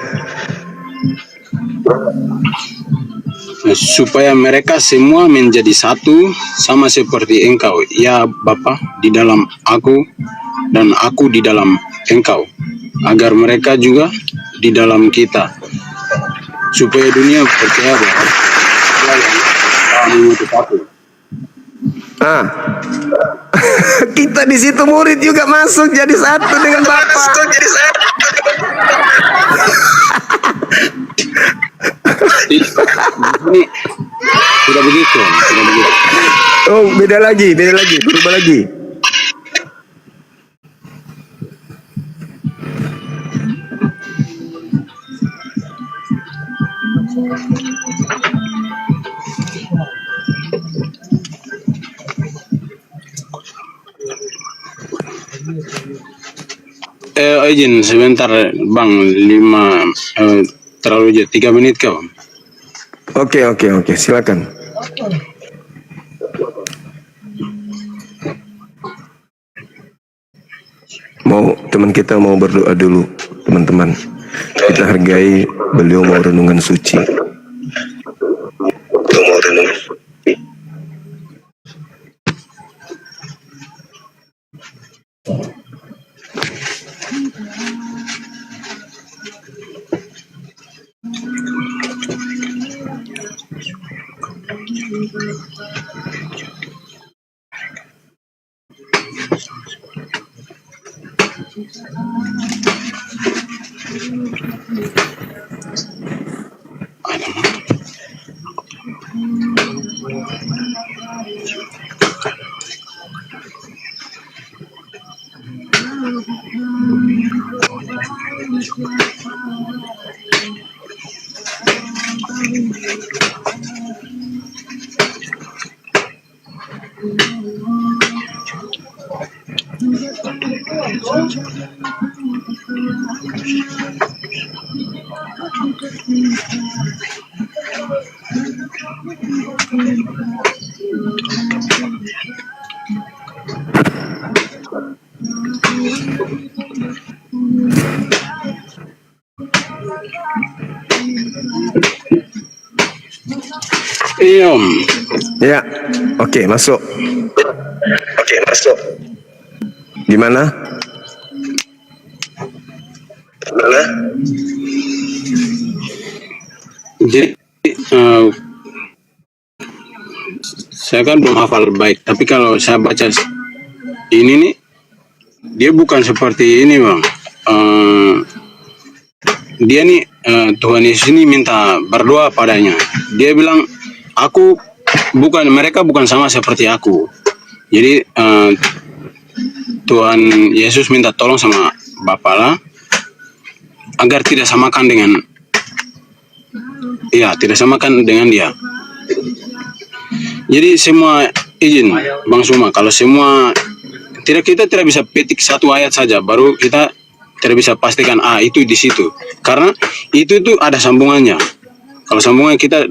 Supaya mereka semua menjadi satu sama seperti engkau ya Bapa di dalam aku dan aku di dalam engkau, agar mereka juga di dalam kita, supaya dunia percaya bahwa Dia yang mengutus aku. Kita di situ murid juga masuk jadi satu dengan Bapa. Ini tidak begitu. Oh, beda lagi, berubah lagi. Izin sebentar Bang, 3 menit kau. Oke, silakan. Teman kita mau berdoa dulu, teman-teman. Kita hargai beliau mau renungan suci. Iya, Om. Ya, oke, masuk. Gimana? Jadi saya kan belum hafal baik, tapi kalau saya baca ini nih, dia bukan seperti ini, Bang. Dia nih Tuhan Yesus ini minta berdoa padanya. Dia bilang, mereka bukan sama seperti aku. Jadi Tuhan Yesus minta tolong sama Bapa lah agar tidak samakan dengan dia. Jadi semua izin Bang Suma, kalau semua kita tidak bisa petik satu ayat saja baru kita tidak bisa pastikan itu di situ, karena itu ada sambungannya. Kalau sambungan kita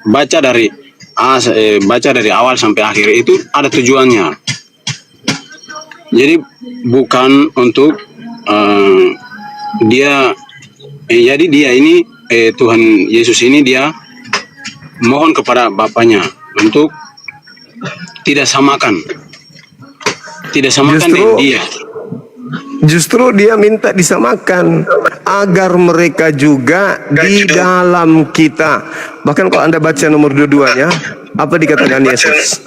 baca dari awal sampai akhir itu ada tujuannya. Jadi bukan untuk jadi dia ini Tuhan Yesus ini dia mohon kepada Bapaknya untuk tidak samakan dengan dia. Justru dia minta disamakan agar mereka juga di dalam kita. Bahkan kalau Anda baca nomor 22-nya, apa dikatakan Yesus?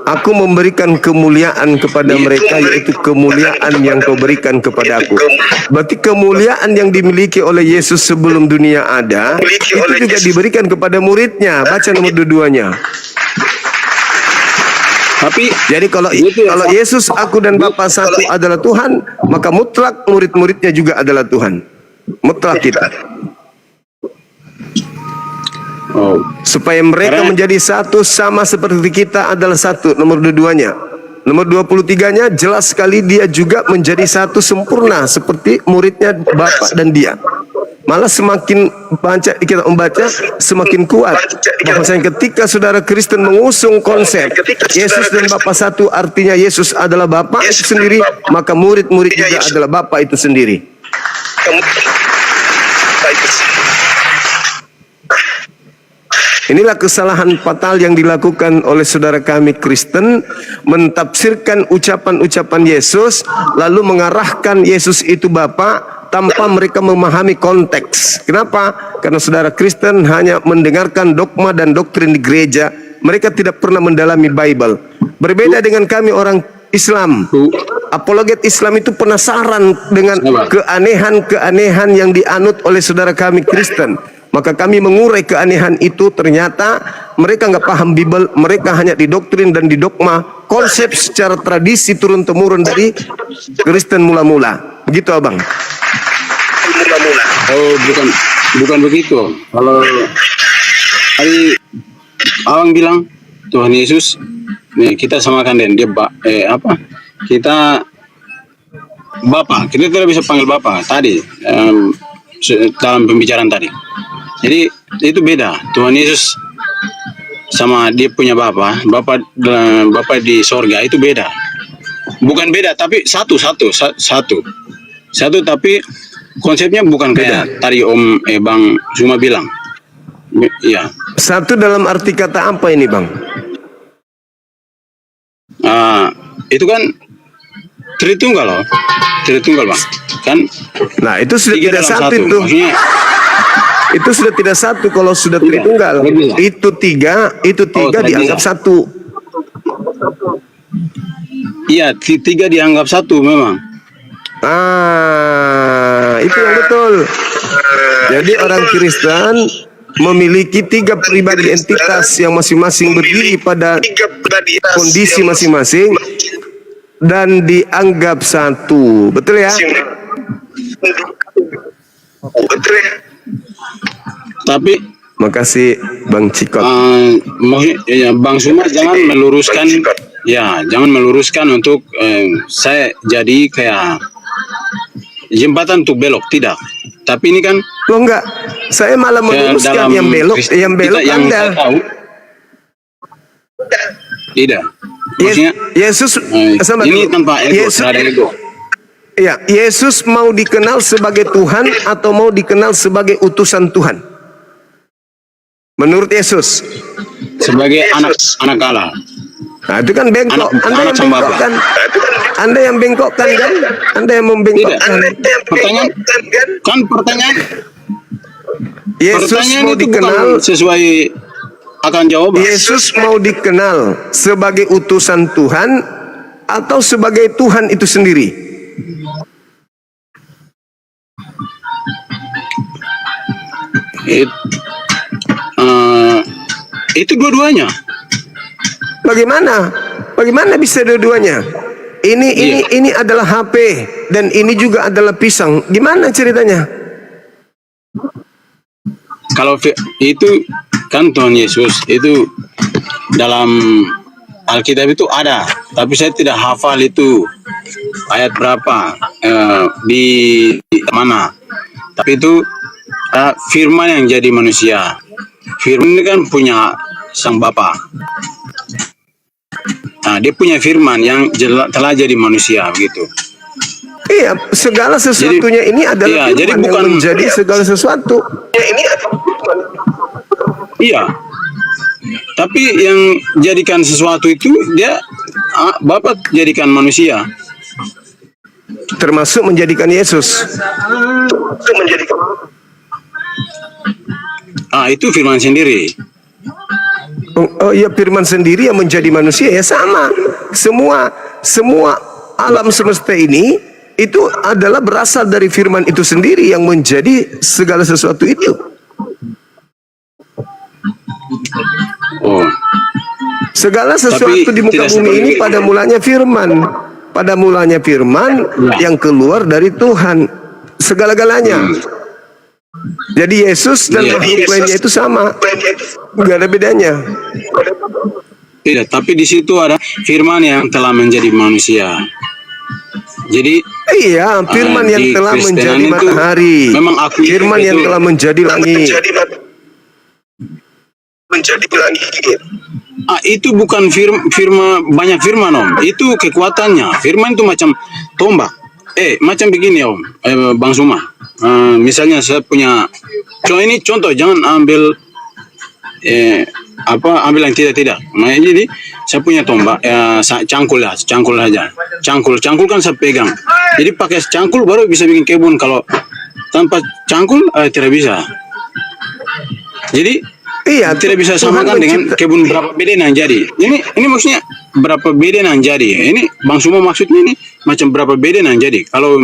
Aku memberikan kemuliaan kepada mereka, yaitu kemuliaan yang kau berikan kepada aku. Berarti kemuliaan yang dimiliki oleh Yesus sebelum dunia ada, itu juga diberikan kepada muridnya. Baca nomor 22-nya. Tapi jadi kalau Yesus, aku dan Bapa satu adalah Tuhan, maka mutlak murid-muridnya juga adalah Tuhan. Mutlak kita. Supaya mereka menjadi satu sama seperti kita adalah satu. Nomor 22-nya. Nomor 23-nya jelas sekali dia juga menjadi satu sempurna seperti muridnya Bapa dan dia. Malah semakin kita membaca semakin kuat bahwasanya ketika saudara Kristen mengusung konsep Yesus dan Bapa satu, artinya Yesus adalah Bapa itu sendiri, maka murid-murid juga adalah Bapa itu sendiri. Inilah kesalahan fatal yang dilakukan oleh saudara kami Kristen, mentafsirkan ucapan-ucapan Yesus lalu mengarahkan Yesus itu Bapa tanpa mereka memahami konteks. Kenapa? Karena saudara Kristen hanya mendengarkan dogma dan doktrin di gereja. Mereka tidak pernah mendalami Bible. Berbeda dengan kami orang Islam. Apologet Islam itu penasaran dengan keanehan-keanehan yang dianut oleh saudara kami Kristen. Maka kami mengurai keanehan itu. Ternyata mereka nggak paham Bible. Mereka hanya didoktrin dan didogma konsep secara tradisi turun-temurun dari Kristen mula-mula. Begitu abang. Oh, bukan begitu. Kalau tadi abang bilang Tuhan Yesus, nih kita samakan dengan dia kita Bapa. Kita tidak bisa panggil Bapa tadi dalam pembicaraan tadi. Jadi itu beda. Tuhan Yesus sama dia punya Bapa di sorga itu beda. Bukan beda, tapi satu, tapi konsepnya bukan kayak tadi Om Bang cuma bilang. Iya. Satu dalam arti kata apa ini, Bang? Itu kan Tritunggal loh. Tritunggal, Bang. Kan? Nah, itu sudah tidak satu itu. Maksudnya, itu sudah tidak satu kalau sudah Tritunggal. Itu tiga dianggap satu. Iya, tiga dianggap satu memang. Itu yang betul. Jadi orang Kristen memiliki tiga pribadi entitas yang masing-masing berdiri pada kondisi masing-masing dan dianggap satu. Betul ya? Tapi makasih Bang Cikot. Bang Suma jangan meluruskan untuk saya jadi kayak jembatan untuk belok, tidak. Tapi ini kan enggak. Saya malah meluruskan yang belok Anda. Tidak. Maksudnya Yesus sama ini dulu. tanpa ego, Yesus, tidak ada ego. ya, Yesus mau dikenal sebagai Tuhan atau mau dikenal sebagai utusan Tuhan? Menurut Yesus. Sebagai anak Allah. Nah, itu kan bengkok. Anda yang sama bengkok Bapa. kan? Anda yang bengkokkan kan? Anda yang Tidak. membengkokkan. Pertanyaan kan pertanyaan Yesus pertanyaan mau itu dikenal. bukan sesuai akan jawaban. Yesus mau dikenal sebagai utusan Tuhan atau sebagai Tuhan itu sendiri? Itu dua-duanya. Bagaimana? Bagaimana bisa dua-duanya? Ini adalah HP dan ini juga adalah pisang. Gimana ceritanya? Kalau itu kan Tuhan Yesus itu dalam Alkitab itu ada, tapi saya tidak hafal itu ayat berapa di mana. Tapi itu firman yang jadi manusia. Firman ini kan punya Sang Bapa. Nah, dia punya firman yang telah jadi manusia begitu. Iya, segala sesuatunya ini adalah iya, jadi firman bukan yang menjadi segala sesuatu. Iya. Tapi yang jadikan sesuatu itu dia Bapa jadikan manusia. Termasuk menjadikan Yesus. Itu firman sendiri. Oh iya, firman sendiri yang menjadi manusia ya sama. Semua alam semesta ini itu adalah berasal dari firman itu sendiri yang menjadi segala sesuatu itu. Oh. Segala sesuatu di muka bumi ini pada mulanya firman. Pada mulanya firman yang keluar dari Tuhan. Segala-galanya. Jadi Yesus dan makhluk lainnya itu sama. Gak ada bedanya. Tidak, tapi di situ ada firman yang telah menjadi manusia. Jadi iya, firman yang di telah Kristenan menjadi itu matahari. memang aku Firman yang itu telah menjadi langit. Itu bukan firman banyak firman Om. Itu kekuatannya. Firman itu macam tombak. Macam begini Om. Bang Suma. Misalnya saya punya contoh jangan ambil ambil yang tidak. Nah, jadi saya punya tombak cangkul aja. Cangkul kan saya pegang. Jadi pakai cangkul baru bisa bikin kebun. Kalau tanpa cangkul tidak bisa. Jadi Iya, tidak bisa samakan dengan kebun berapa beda yang jadi. Ini maksudnya berapa beda yang jadi. Ini Bang Suma maksudnya ini macam berapa beda yang jadi. Kalau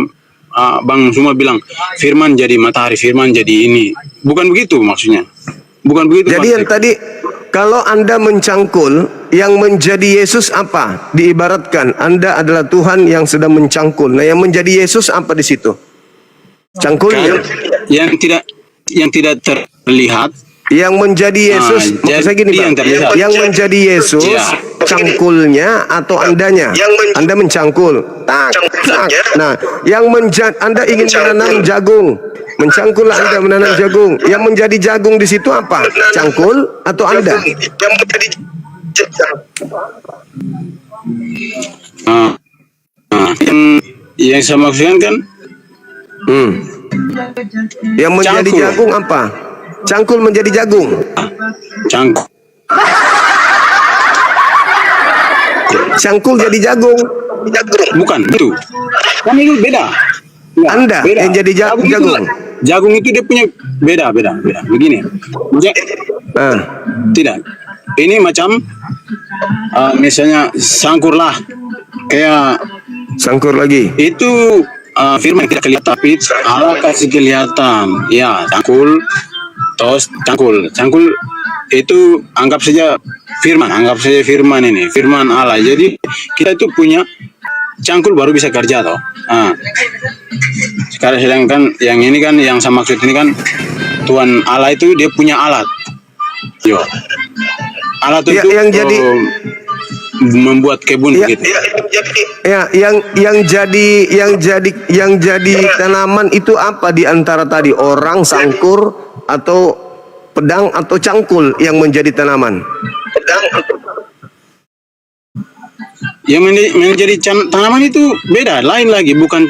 Bang Suma bilang firman jadi matahari, firman jadi ini. Bukan begitu maksudnya. Bukan begitu. Jadi yang tadi kalau Anda mencangkul, yang menjadi Yesus apa? Diibaratkan Anda adalah Tuhan yang sedang mencangkul. Nah, yang menjadi Yesus apa di situ? Cangkulnya. Yang tidak terlihat. Yang menjadi Yesus, maksud saya gini Bang, yang menjadi Yesus cangkulnya atau Andanya? Anda mencangkul. Tak. Nah, yang Anda ingin menanam jagung, mencangkul Anda menanam jagung. Yang menjadi jagung di situ apa? Cangkul atau Anda? Yang saya maksudkan kan yang menjadi cangkul. jagung apa? Cangkul menjadi jagung. Cangkul. Cangkul jadi jagung. Bukan itu. Kan itu beda. Anda beda. yang jadi jagung. Jagung itu dia punya beda. Begini. Tidak. Ini macam misalnya sangkur lah. Kayak sangkur lagi. Itu firman tidak kelihatan, tapi Allah kasih kelihatan. Ya, cangkul. Tos cangkul itu anggap saja firman ini firman Allah. Jadi kita itu punya cangkul baru bisa kerja toh. Sekarang sedangkan yang ini kan yang saya maksud ini kan Tuhan Allah itu dia punya alat. Alat itu yang jadi membuat kebun begitu. Ya, yang jadi tanaman itu apa di antara tadi? Orang, sangkur, atau pedang atau cangkul yang menjadi tanaman? yang menjadi tanaman itu beda, lain lagi, bukan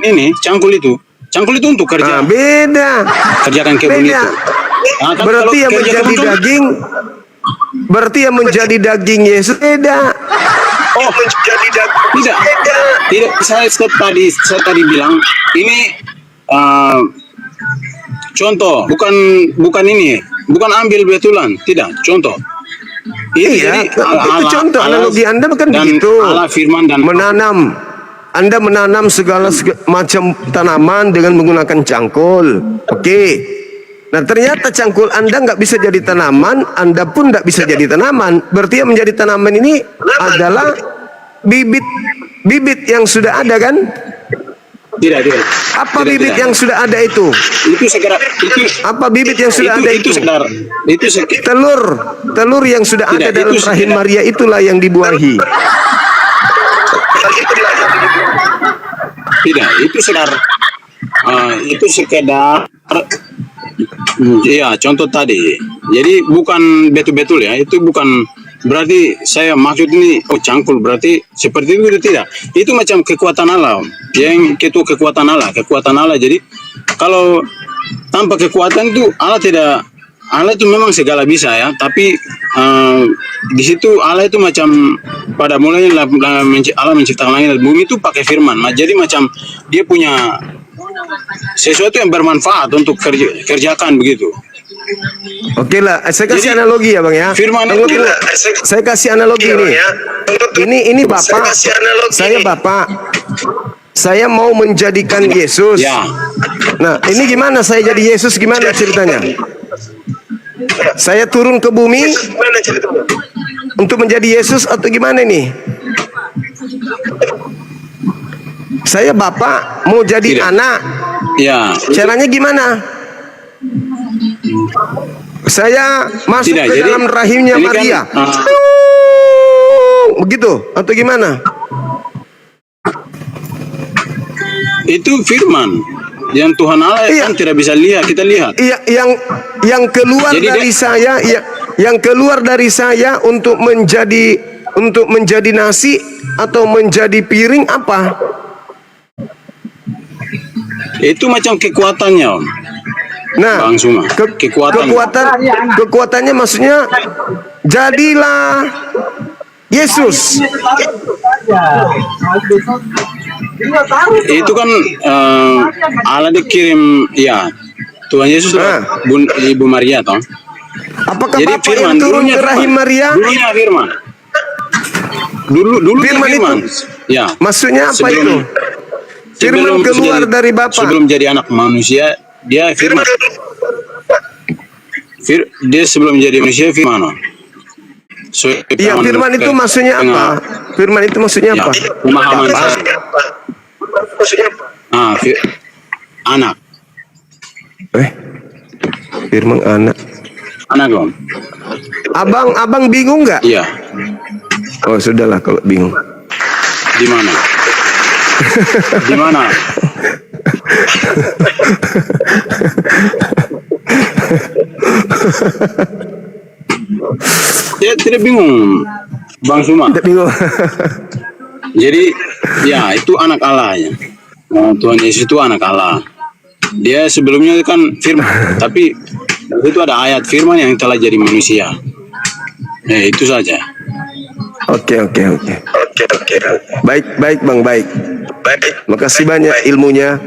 ini cangkul itu. Cangkul itu untuk kerja, Beda. kerjakan kebun Beda. itu. Nah, tapi Berarti kalau yang kerja menjadi kebun, daging, berarti yang menjadi daging Yesus beda. oh tidak, saya tadi bilang ini contoh, bukan ini, bukan ambil betulan, tidak, contoh. Ini Iya, jadi itu contoh analogi Anda bukan dan begitu. Allah firman dan Menanam. Anda menanam segala macam tanaman dengan menggunakan cangkul. Oke. Nah ternyata cangkul Anda nggak bisa jadi tanaman, Anda pun nggak bisa jadi tanaman. Berarti yang menjadi tanaman ini adalah bibit yang sudah ada kan? tidak. Apa Tidak, bibit tidak. yang sudah ada itu? Itu segera itu Apa bibit yang sudah ada itu? Telur yang sudah ada Tidak, dalam itu rahim sekedar- Maria itulah yang dibuahi. tidak, itu sekedar iya, contoh tadi. Jadi bukan betul-betul ya, itu bukan berarti saya maksud ini cangkul berarti seperti itu tidak. Itu macam kekuatan Allah, Om. Yang itu kekuatan Allah. Jadi kalau tanpa kekuatan itu Allah itu memang segala bisa ya, tapi di situ Allah itu macam pada mulanya Allah menciptakan langit dan bumi itu pakai firman. Jadi macam dia punya sesuatu yang bermanfaat untuk kerjakan begitu. Oke lah, saya kasih Jadi, analogi ya bang ya. firman Tunggu, itu- tunggu. Saya kasih analogi nih. Ini bapak. Saya bapak. Saya mau menjadikan Yesus. Ya, Nah, ini gimana saya jadi Yesus? Gimana ceritanya? Saya turun ke bumi untuk menjadi Yesus atau gimana nih? Saya bapak mau jadi Tidak. anak. ya. Caranya gimana? Saya masuk Tidak, ke jadi dalam rahimnya ini kan, Maria. Begitu atau gimana? Itu firman yang Tuhan Allah Iya. kan tidak bisa lihat, kita lihat. Iya, yang keluar Jadi dari saya, yang keluar dari saya untuk menjadi nasi atau menjadi piring apa? Itu macam kekuatannya, Om. Nah, Bang Suma, kekuatan. kekuatannya maksudnya jadilah Yesus. Itu kan Allah dikirim, ya Tuhan Yesus lah, Ibu Maria toh. Apakah Jadi Bapak firman yang turun dulunya ke rahim firman. Maria? Dulunya firman. Dulu Firman firman. Ya. Maksudnya apa itu? Firman keluar dari Bapa. Sebelum jadi anak manusia, dia firman. Dia sebelum jadi manusia firman. Iya, firman itu maksudnya apa? Firman itu maksudnya Ya, apa? pemahaman saya. Anak. Firman anak. Anak, Om. Abang bingung nggak? Iya. Oh, sudahlah kalau bingung. Di mana? Di mana? Ya tidak bingung, Bang Suma. Tidak bingung. Jadi ya itu anak Allah ya. Tuhan Yesus itu anak Allah. Dia sebelumnya kan firman, tapi itu ada ayat firman yang telah jadi manusia. Itu saja. Oke. Baik Bang, baik. Makasih banyak ilmunya.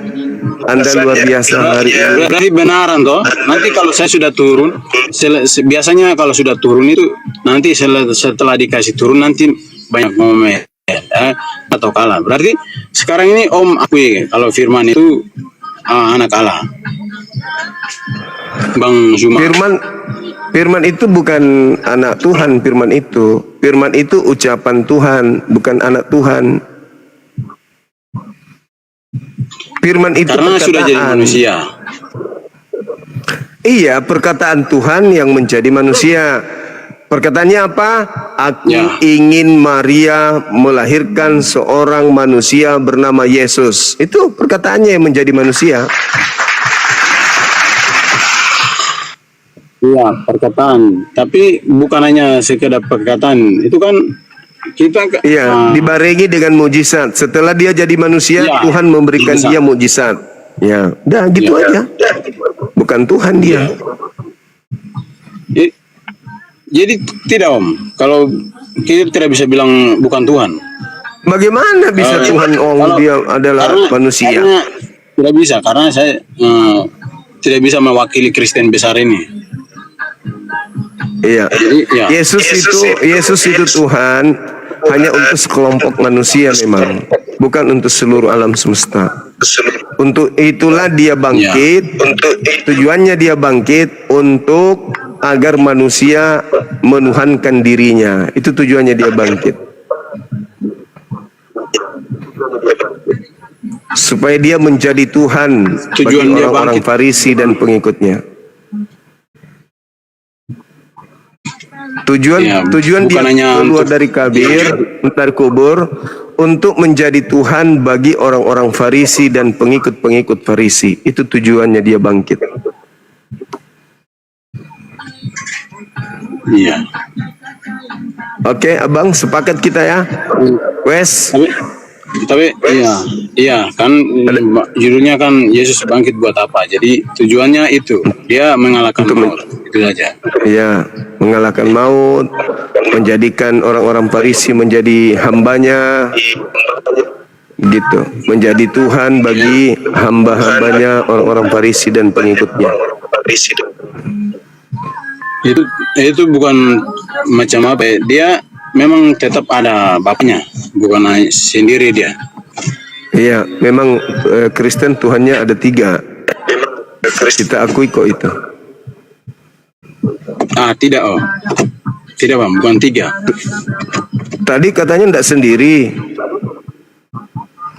Anda luar biasa hari ini. Berarti benaran toh. Nanti kalau saya sudah turun, biasanya kalau sudah turun itu nanti setelah dikasih turun nanti banyak momen atau kalah. Berarti sekarang ini Om akui kalau firman itu anak Allah. Bang Zuma. Firman itu bukan anak Tuhan. Firman itu ucapan Tuhan, bukan anak Tuhan. Firman itu Karena perkataan. sudah jadi manusia. Iya, perkataan Tuhan yang menjadi manusia. Perkataannya apa? Aku ingin Maria melahirkan seorang manusia bernama Yesus. Itu perkataannya yang menjadi manusia. Iya, perkataan. Tapi bukan hanya sekedar perkataan. Itu kan Iya, dibarengi dengan mujizat. Setelah dia jadi manusia, Iya, Tuhan memberikan mujizat. dia mujizat. Ya, udah gitu aja. Bukan Tuhan dia. Jadi tidak Om, kalau kita tidak bisa bilang bukan Tuhan. Bagaimana bisa Tuhan dia adalah manusia? Karena tidak bisa, karena saya tidak bisa mewakili Kristen besar ini. Iya. Jadi, ya. Yesus itu Tuhan hanya untuk sekelompok manusia memang, bukan untuk seluruh alam semesta. Untuk itulah dia bangkit. Tujuannya dia bangkit untuk agar manusia menuhankan dirinya. Itu tujuannya dia bangkit. Supaya dia menjadi Tuhan bagi Tujuan dia orang-orang bangkit. Farisi dan pengikutnya. Tujuan Ya, dia bukan hanya keluar untuk- dari dari kubur untuk menjadi Tuhan bagi orang-orang Farisi dan pengikut-pengikut Farisi. Itu tujuannya dia bangkit. Iya. Oke, Abang, sepakat kita ya. Wes. Tapi iya kan judulnya kan Yesus bangkit buat apa? Jadi tujuannya itu dia mengalahkan maut, itu saja. Ya, mengalahkan maut, menjadikan orang-orang Farisi menjadi hambanya, gitu, menjadi Tuhan bagi hamba-hambanya orang-orang Farisi dan pengikutnya. Itu bukan macam apa ya? Dia memang tetap ada bapaknya, bukan sendiri dia. Iya, memang Kristen Tuhannya ada 3. Kita akui kok itu. Tidak tidak Bang, bukan 3. Tadi katanya tidak sendiri.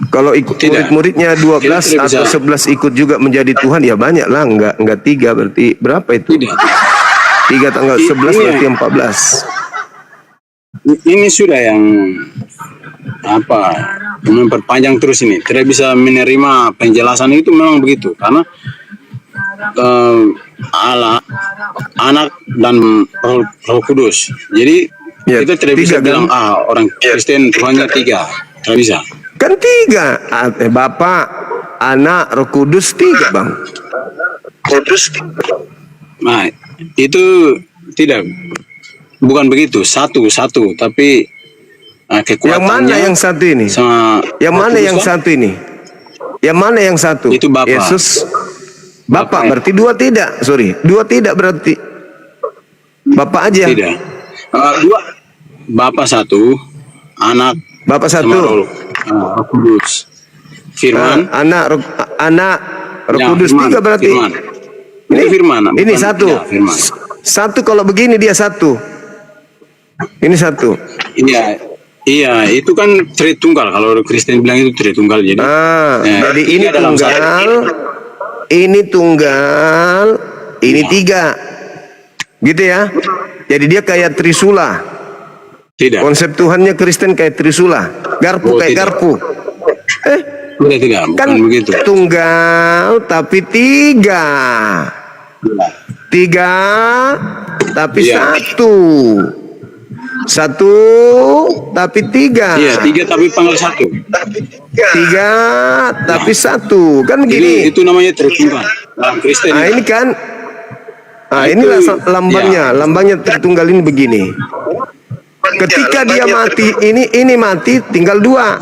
Kalau ikut Tidak. murid-muridnya 12 Tidak atau bisa. 11 ikut juga menjadi Tuhan, ya banyak lah, enggak 3 berarti berapa itu? Tidak. 3 tanggal 11 Iya. berarti 14. Ini sudah yang memperpanjang terus ini. Tidak bisa menerima penjelasan itu memang begitu karena Allah, Anak dan Roh Kudus. Jadi Ya, kita tidak 3 bisa kan? bilang orang Kristen Tuhannya 3. Tidak bisa. Kan 3, Bapa, Anak, Roh Kudus 3, Bang. Nah, itu tidak, bukan begitu, satu, tapi kekuatannya. Yang mana yang satu ini? Sama Yang mana Roh yang Kudus kan? satu ini? Yang mana yang satu? Itu Bapa. Yesus. Bapa Bapa. berarti 2 tidak. Sorry, 2 tidak berarti. Bapa aja. Tidak. 2, Bapa 1, Anak Bapa sama 1. Roh Kudus. Firman. Anak, Roh Ya, Kudus Firman, 3 berarti. Firman. Ini Firman. Ini bukan- 1. ya, Firman. 1 kalau begini dia 1. Ini 1. Iya, itu kan Tritunggal. Kalau Kristen bilang itu Tritunggal. Jadi, Jadi ini tiga dalam tunggal, ini tunggal, ini 3. Gitu ya. Jadi dia kayak Trisula. Tidak. Konsep Tuhannya Kristen kayak Trisula. Garpu Oh, kayak tidak. garpu. Tidak, Kan bukan begitu. tunggal tapi 3. 3 tapi Iya. 1. 1 tapi 3. Iya, 3 tapi panggil 1. 3 tapi 1. Kan gini. Itu namanya Tritunggal. Dalam Kristen. Nah ini kan, inilah lambangnya, lambangnya Tritunggal ini begini. Ketika dia mati, ini mati, tinggal 2.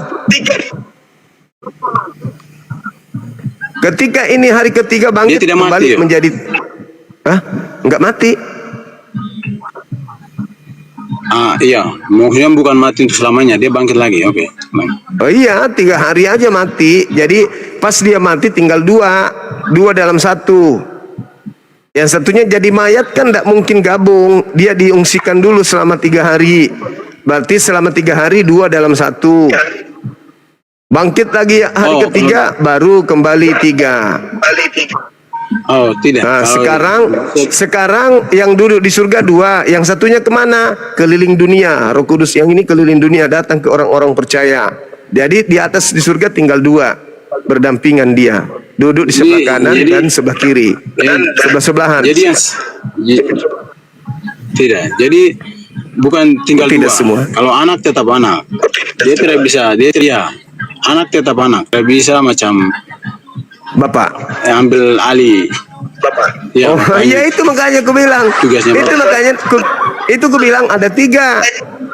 Ketika ini hari ketiga bangkit, Dia tidak mati, kembali ya? menjadi, enggak mati. Iya, maksudnya bukan mati untuk selamanya, dia bangkit lagi. Oke. Oh iya, 3 hari aja mati. Jadi pas dia mati tinggal 2 dalam 1. Yang satunya jadi mayat kan tidak mungkin gabung. Dia diungsikan dulu selama 3 hari. Berarti selama 3 hari 2 dalam 1. Bangkit lagi hari ketiga baru kembali 3. Oh, tidak. Nah, Kalau- sekarang yang duduk di surga 2, yang satunya kemana? Keliling dunia. Roh Kudus yang ini keliling dunia, datang ke orang-orang percaya. Jadi di atas di surga tinggal 2, berdampingan dia, duduk di sebelah kanan dan sebelah kiri, sebelah-sebelahan. Jadi tidak. Jadi bukan tinggal Tidak dua. semua. Kalau anak tetap anak. Dia tidak bisa, anak tetap anak. Tidak bisa macam Bapak. ambil alih. Ya, Oh iya, itu makanya aku bilang. Tugasnya Itu Bapak. makanya aku bilang ada 3.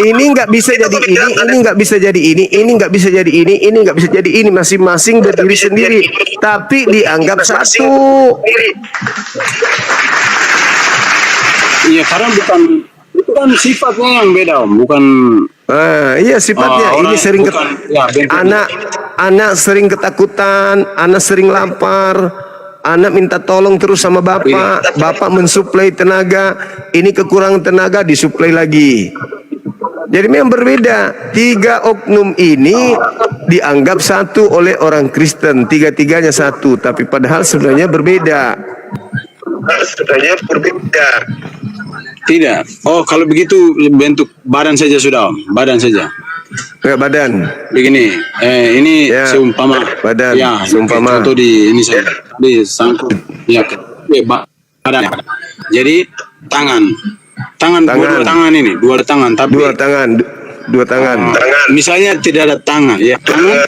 Ini nggak bisa jadi ini nggak bisa jadi ini nggak bisa jadi ini nggak bisa jadi ini, masing-masing berdiri sendiri, tapi dianggap satu. Iya, karena itu kan sifatnya yang beda, Om. Bukan Iya sifatnya. orang Ini sering bukan, ya, bentuknya. anak sering ketakutan, anak sering lapar, anak minta tolong terus sama bapak, bapak mensuplai tenaga, ini kekurangan tenaga disuplai lagi. Jadi memang berbeda. 3 oknum ini dianggap satu oleh orang Kristen, 3-tiganya satu, tapi padahal sebenarnya berbeda. Tidak. Oh, kalau begitu bentuk badan saja sudah, Om. Badan saja. Kayak badan. Begini, ini Ya, seumpama badan, ya, seumpama. contoh di ini saja, di sangkut, ya, badan. Jadi tangan, dua tangan ini, dua tangan, tapi Dua tangan. misalnya tidak ada tangan, ya, tangan,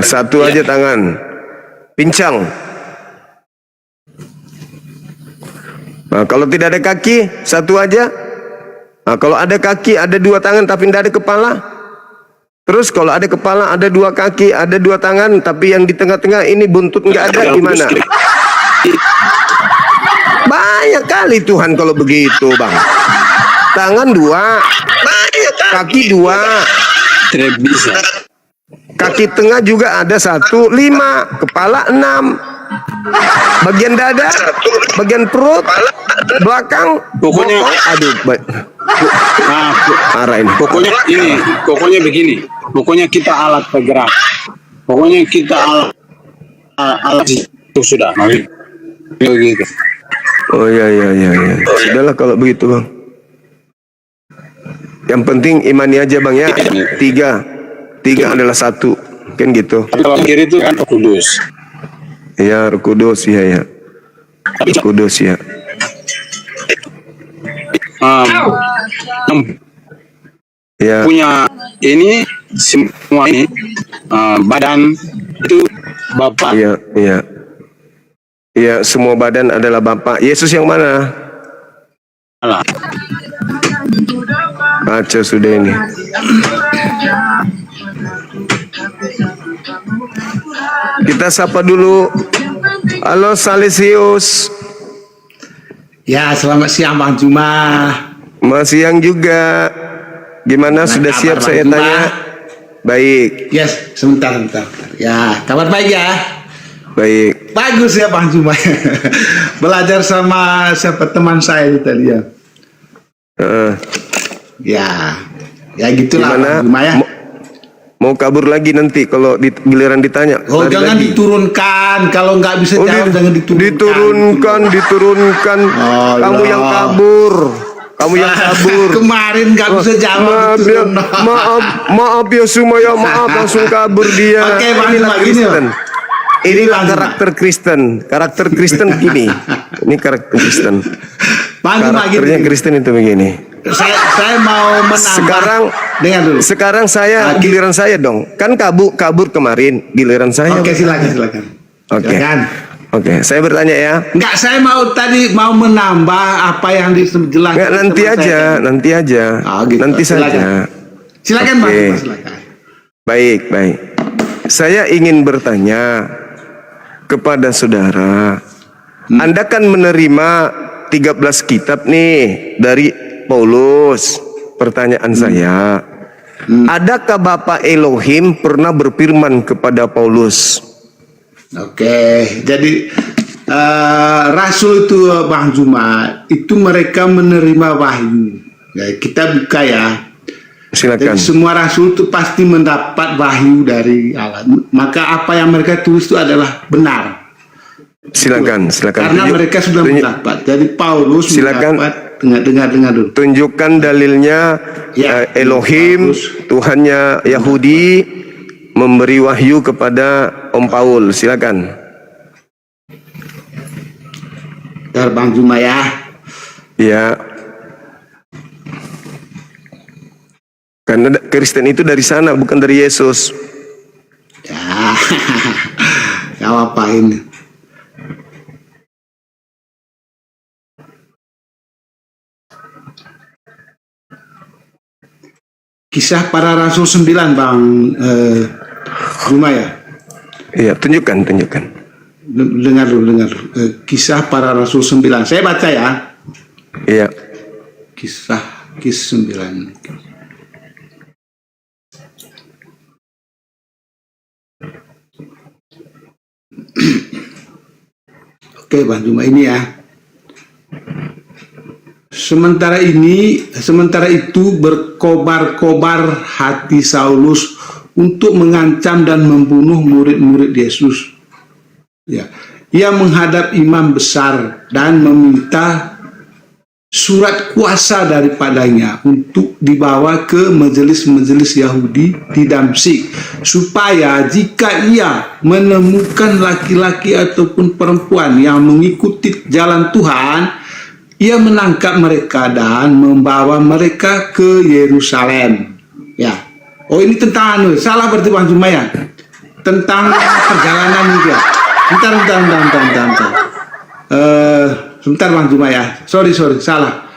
Satu aja tangan. Pincang. Nah, kalau tidak ada kaki, satu aja. Nah, kalau ada kaki, ada 2 tangan tapi tidak ada kepala. Terus kalau ada kepala, ada 2 kaki, ada 2 tangan, tapi yang di tengah-tengah ini buntut nggak ada, gimana? Banyak kali Tuhan kalau begitu, Bang. Tangan 2, kaki 2, tidak bisa. kaki tengah juga ada 1, 5, kepala 6, bagian dada, bagian perut, belakang, Pokoknya- bokong. Aduh, Nah, arah ini. pokoknya begini. Pokoknya kita alat penggerak. Pokoknya kita alat itu sudah. Begitu. Oh iya. Sudahlah kalau begitu, Bang. Yang penting imani aja, Bang, ya. 3 adalah 1, kan gitu. Tapi kalau kiri itu kan kudus. Ya, Roh Kudus, ya. Roh Kudus, ya. Ya. Punya ini semua ini badan itu Bapak. Iya. Iya, semua badan adalah Bapak. Yesus yang mana? Allah. Baca sudah ini. Kita sapa dulu. Halo Salesius. Ya, selamat siang Bang Juma. Masih siang juga. Gimana, sudah kabar, siap Bang saya Juma? tanya? Baik, Yes, sebentar. Ya, kabar baik ya. baik. Bagus ya Bang Juma. Belajar sama siapa teman saya itu tadi ya. Heeh. Ya gitulah Gimana? Bang Juma ya. Mau kabur lagi nanti kalau giliran ditanya. Oh, Lari jangan lagi. diturunkan. Kalau nggak bisa jawab jangan diturunkan. Diturunkan. Oh, Kamu ya. yang kabur. Kamu yang kabur. Kemarin nggak bisa jawab. Maaf ya, diturun. maaf ya Sumaya, maaf langsung kabur dia. Oke, Bang Inilah Juma, gini, Kristen. Ini Inilah Bang Juma. karakter Kristen. Karakter Kristen gini. Ini karakter Kristen. Bang Juma Karakternya gini. Kristen itu begini. Saya mau menambah. Dengar dulu. Sekarang saya giliran saya dong. Kan kabur kemarin, giliran saya. Oke, silakan. Oke. Silakan. Oke, saya bertanya ya. Enggak, saya mau menambah apa yang dijelaskan. Enggak, nanti teman aja, saya. nanti aja. Oh, gitu. Nanti Silakan. saja. Silakan Bang, Oke. silakan. Baik. Saya ingin bertanya kepada saudara. Anda kan menerima 13 kitab nih dari Paulus. Pertanyaan saya, adakah Bapak Elohim pernah berfirman kepada Paulus? Oke, jadi Rasul itu Bang Juma itu mereka menerima wahyu. Ya, kita buka ya. Silakan. Jadi semua Rasul itu pasti mendapat wahyu dari Allah. Maka apa yang mereka tulis itu adalah benar. Silakan. Karena mereka sudah mendapat. Jadi Paulus Silakan. mendapat. Dengar dulu. Tunjukkan dalilnya. Ya, Elohim, Paulus. Tuhannya Yahudi memberi wahyu kepada Om Paul. Silakan. Bentar, Bang Juma ya. Ya. Karena Kristen itu dari sana, bukan dari Yesus. Ya, gak apa-apain. Kisah Para Rasul 9, Bang Zuma ya. Iya, tunjukkan. Dengar dulu. Kisah Para Rasul 9. Saya baca ya. Iya. Kisah 9. Oke, Bang Zuma, ini ya. Sementara itu berkobar-kobar hati Saulus untuk mengancam dan membunuh murid-murid Yesus. Ya, ia menghadap imam besar dan meminta surat kuasa daripadanya untuk dibawa ke majelis-majelis Yahudi di Damsyik, supaya jika ia menemukan laki-laki ataupun perempuan yang mengikuti jalan Tuhan, ia menangkap mereka dan membawa mereka ke Yerusalem. Ya, oh ini tentang salah berarti Bang Zuma ya, tentang perjalanan juga. Bentar. Sebentar Bang Zuma ya. Sorry, salah.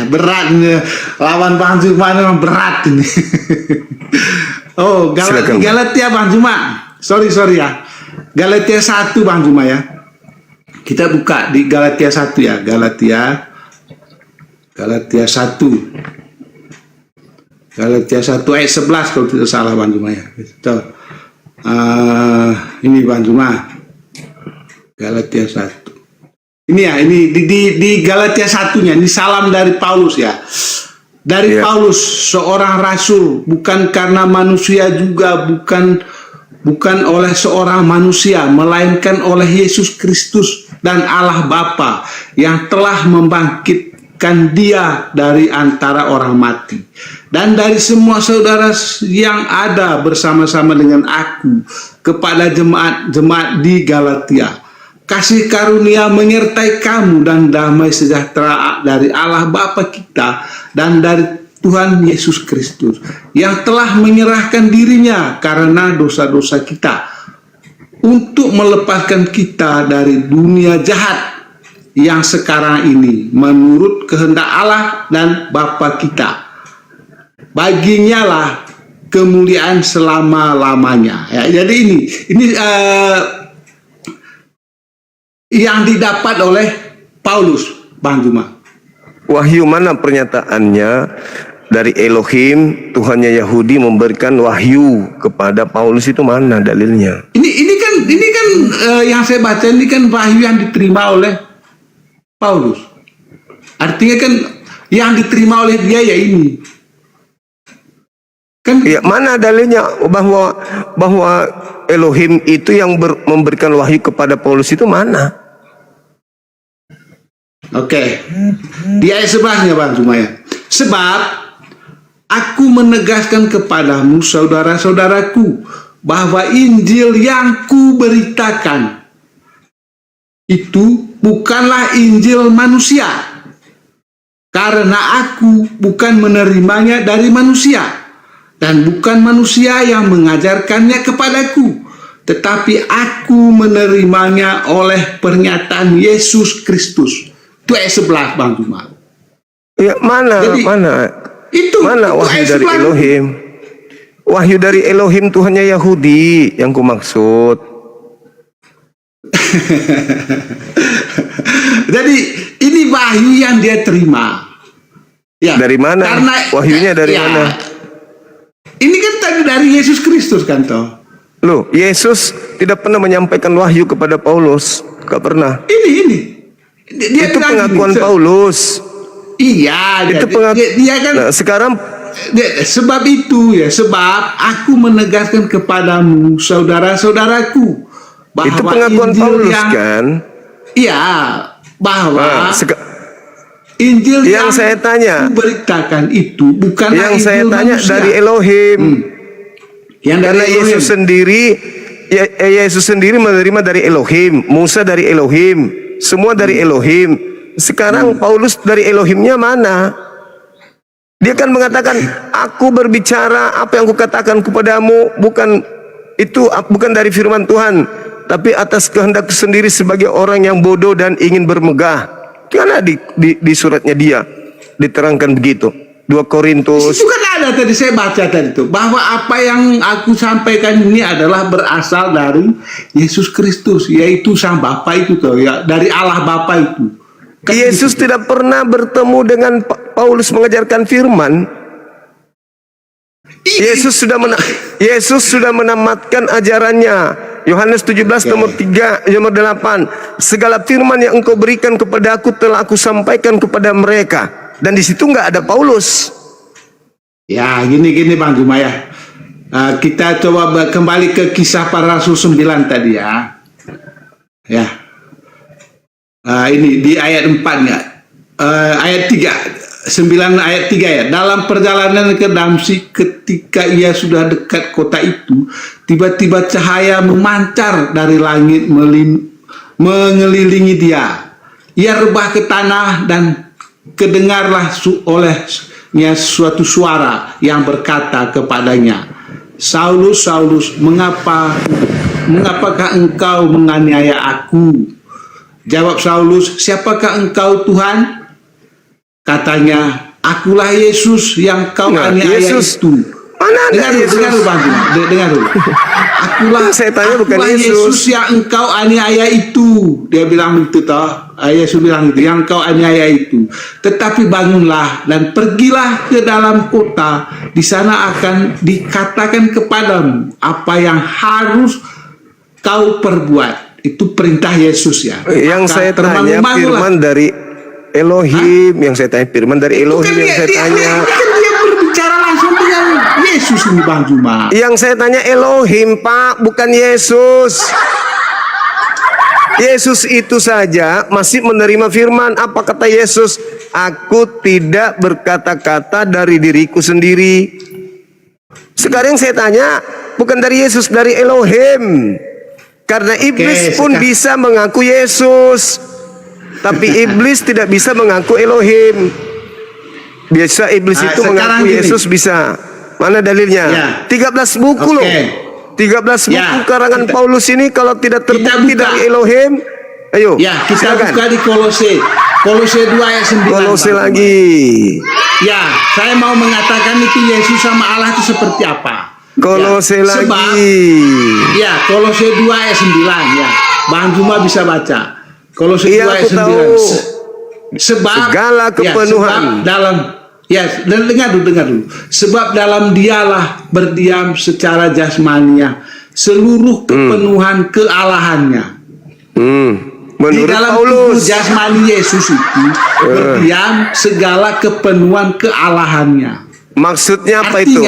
Berat nih, lawan Bang Zuma memang berat ini. Oh, Galatia Bang Zuma. Sorry ya. Galatia 1 Bang Zuma ya. Kita buka di Galatia 1 ya. Galatia 1. Galatia 1 ayat 11 kalau tidak salah Bang Zuma ya. Ini Bang Zuma. Galatia 1. Ini ya, ini di Galatia 1-nya, ini salam dari Paulus ya. Dari Paulus, seorang rasul, bukan karena manusia juga, bukan oleh seorang manusia, melainkan oleh Yesus Kristus dan Allah Bapa yang telah membangkitkan Dia dari antara orang mati. Dan dari semua saudara yang ada bersama-sama dengan aku kepada jemaat di Galatia. Kasih karunia menyertai kamu dan damai sejahtera dari Allah Bapa kita dan dari Tuhan Yesus Kristus yang telah menyerahkan dirinya karena dosa-dosa kita untuk melepaskan kita dari dunia jahat yang sekarang ini menurut kehendak Allah dan Bapa kita. Baginya lah kemuliaan selama-lamanya. Ya, jadi ini yang didapat oleh Paulus, Bang Zuma. Wahyu mana pernyataannya dari Elohim, Tuhannya Yahudi memberikan wahyu kepada Paulus, itu mana dalilnya? Ini kan yang saya baca ini kan wahyu yang diterima oleh Paulus. Artinya kan yang diterima oleh dia ya ini. Kan ya, mana dalilnya bahwa Elohim itu yang memberikan wahyu kepada Paulus itu mana? Oke. Di ayat 11-nya Bang Zuma ya. Sebab aku menegaskan kepadamu saudara-saudaraku bahwa Injil yang ku beritakan itu bukanlah Injil manusia, karena aku bukan menerimanya dari manusia dan bukan manusia yang mengajarkannya kepadaku, tetapi aku menerimanya oleh pernyataan Yesus Kristus. Itu ayat 11 Bang Zuma. Ya, mana wahyu dari Elohim? Wahyu dari Elohim Tuhannya Yahudi yang ku maksud. Jadi ini wahyu yang dia terima. Ya, dari mana? Karena wahyunya dari mana? Ini kan tadi dari Yesus Kristus kan toh. Loh, Yesus tidak pernah menyampaikan wahyu kepada Paulus. Gak pernah. Ini. Dia itu pengakuan Paulus. Iya, itu dia kan. Nah, sekarang sebab itu ya, sebab aku menegaskan kepadamu saudara-saudaraku bahwa Itu pengakuan Injil Paulus yang, kan? iya, bahwa Injil yang saya tanya, beritakan itu bukanlah yang saya Injil tanya manusia. dari Elohim. Yang dari Karena Elohim. Yesus sendiri menerima dari Elohim, Musa dari Elohim, semua dari Elohim. Sekarang Paulus dari Elohimnya mana? Dia kan mengatakan, aku berbicara apa yang kukatakan kepadamu bukan dari firman Tuhan, tapi atas kehendakku sendiri sebagai orang yang bodoh dan ingin bermegah. Karena di suratnya dia diterangkan begitu. 2 Korintus. Itu kan ada tadi saya baca tadi itu bahwa apa yang aku sampaikan ini adalah berasal dari Yesus Kristus, yaitu sang Bapa itu tuh ya, dari Allah Bapa itu. Kan Yesus gitu. tidak pernah bertemu dengan Paulus mengajarkan firman. Yesus sudah menamatkan ajarannya. Yohanes 17 nomor 3 nomor 8. Segala firman yang engkau berikan kepada aku telah aku sampaikan kepada mereka. Dan di situ nggak ada Paulus. Ya, gini Bang Juma ya. Kita coba kembali ke kisah para rasul 9 tadi ya. Ya. Ini di ayat 4-nya. Ayat 3. 9 ayat 3 ya. Dalam perjalanan ke Damsyik ketika ia sudah dekat kota itu, tiba-tiba cahaya memancar dari langit mengelilingi dia. Ia rebah ke tanah dan kedengarlah olehnya suatu suara yang berkata kepadanya, Saulus, Saulus, mengapakah engkau menganiaya aku? Jawab Saulus, siapakah engkau Tuhan? Katanya, akulah Yesus yang kau aniaya itu. Mana ada Yesus? Dengar dulu. Akulah Yesus yang engkau aniaya itu. Dia bilang itu toh. Yesus bilang itu, yang kau aniaya itu. Tetapi bangunlah dan pergilah ke dalam kota. Di sana akan dikatakan kepadamu apa yang harus kau perbuat. Itu perintah Yesus ya. Yang saya tanya firman dari Elohim. Yang saya tanya firman dari Elohim yang saya tanya. Dia berbicara langsung dengan Yesus ini Bang Juma. Yang saya tanya Elohim, Pak, bukan Yesus. Yesus itu saja masih menerima firman. Apa kata Yesus? Aku tidak berkata-kata dari diriku sendiri. Sekarang saya tanya, bukan dari Yesus, dari Elohim. Karena iblis pun bisa mengaku Yesus, tapi iblis tidak bisa mengaku Elohim. Biasa iblis itu mengaku Yesus bisa. Mana dalilnya? Ya. 13 buku loh. 13 buku karangan Paulus ini kalau tidak terbukti dari Elohim, ayo. Ya, kita buka di Kolose 2 ayat 9. Kolose lagi. Ya, saya mau mengatakan itu Yesus sama Allah itu seperti apa? Kolose lagi. Sebab, ya, Kolose 2 ayat 9 ya. Bang Juma bisa baca. Kolose 2 ayat 9. Sebab segala kepenuhan dengar dulu. Sebab dalam dialah berdiam secara jasmania seluruh kepenuhan kealahannya. Di dalam tubuh jasmani Yesus itu berdiam segala kepenuhan kealahannya. Maksudnya apa itu?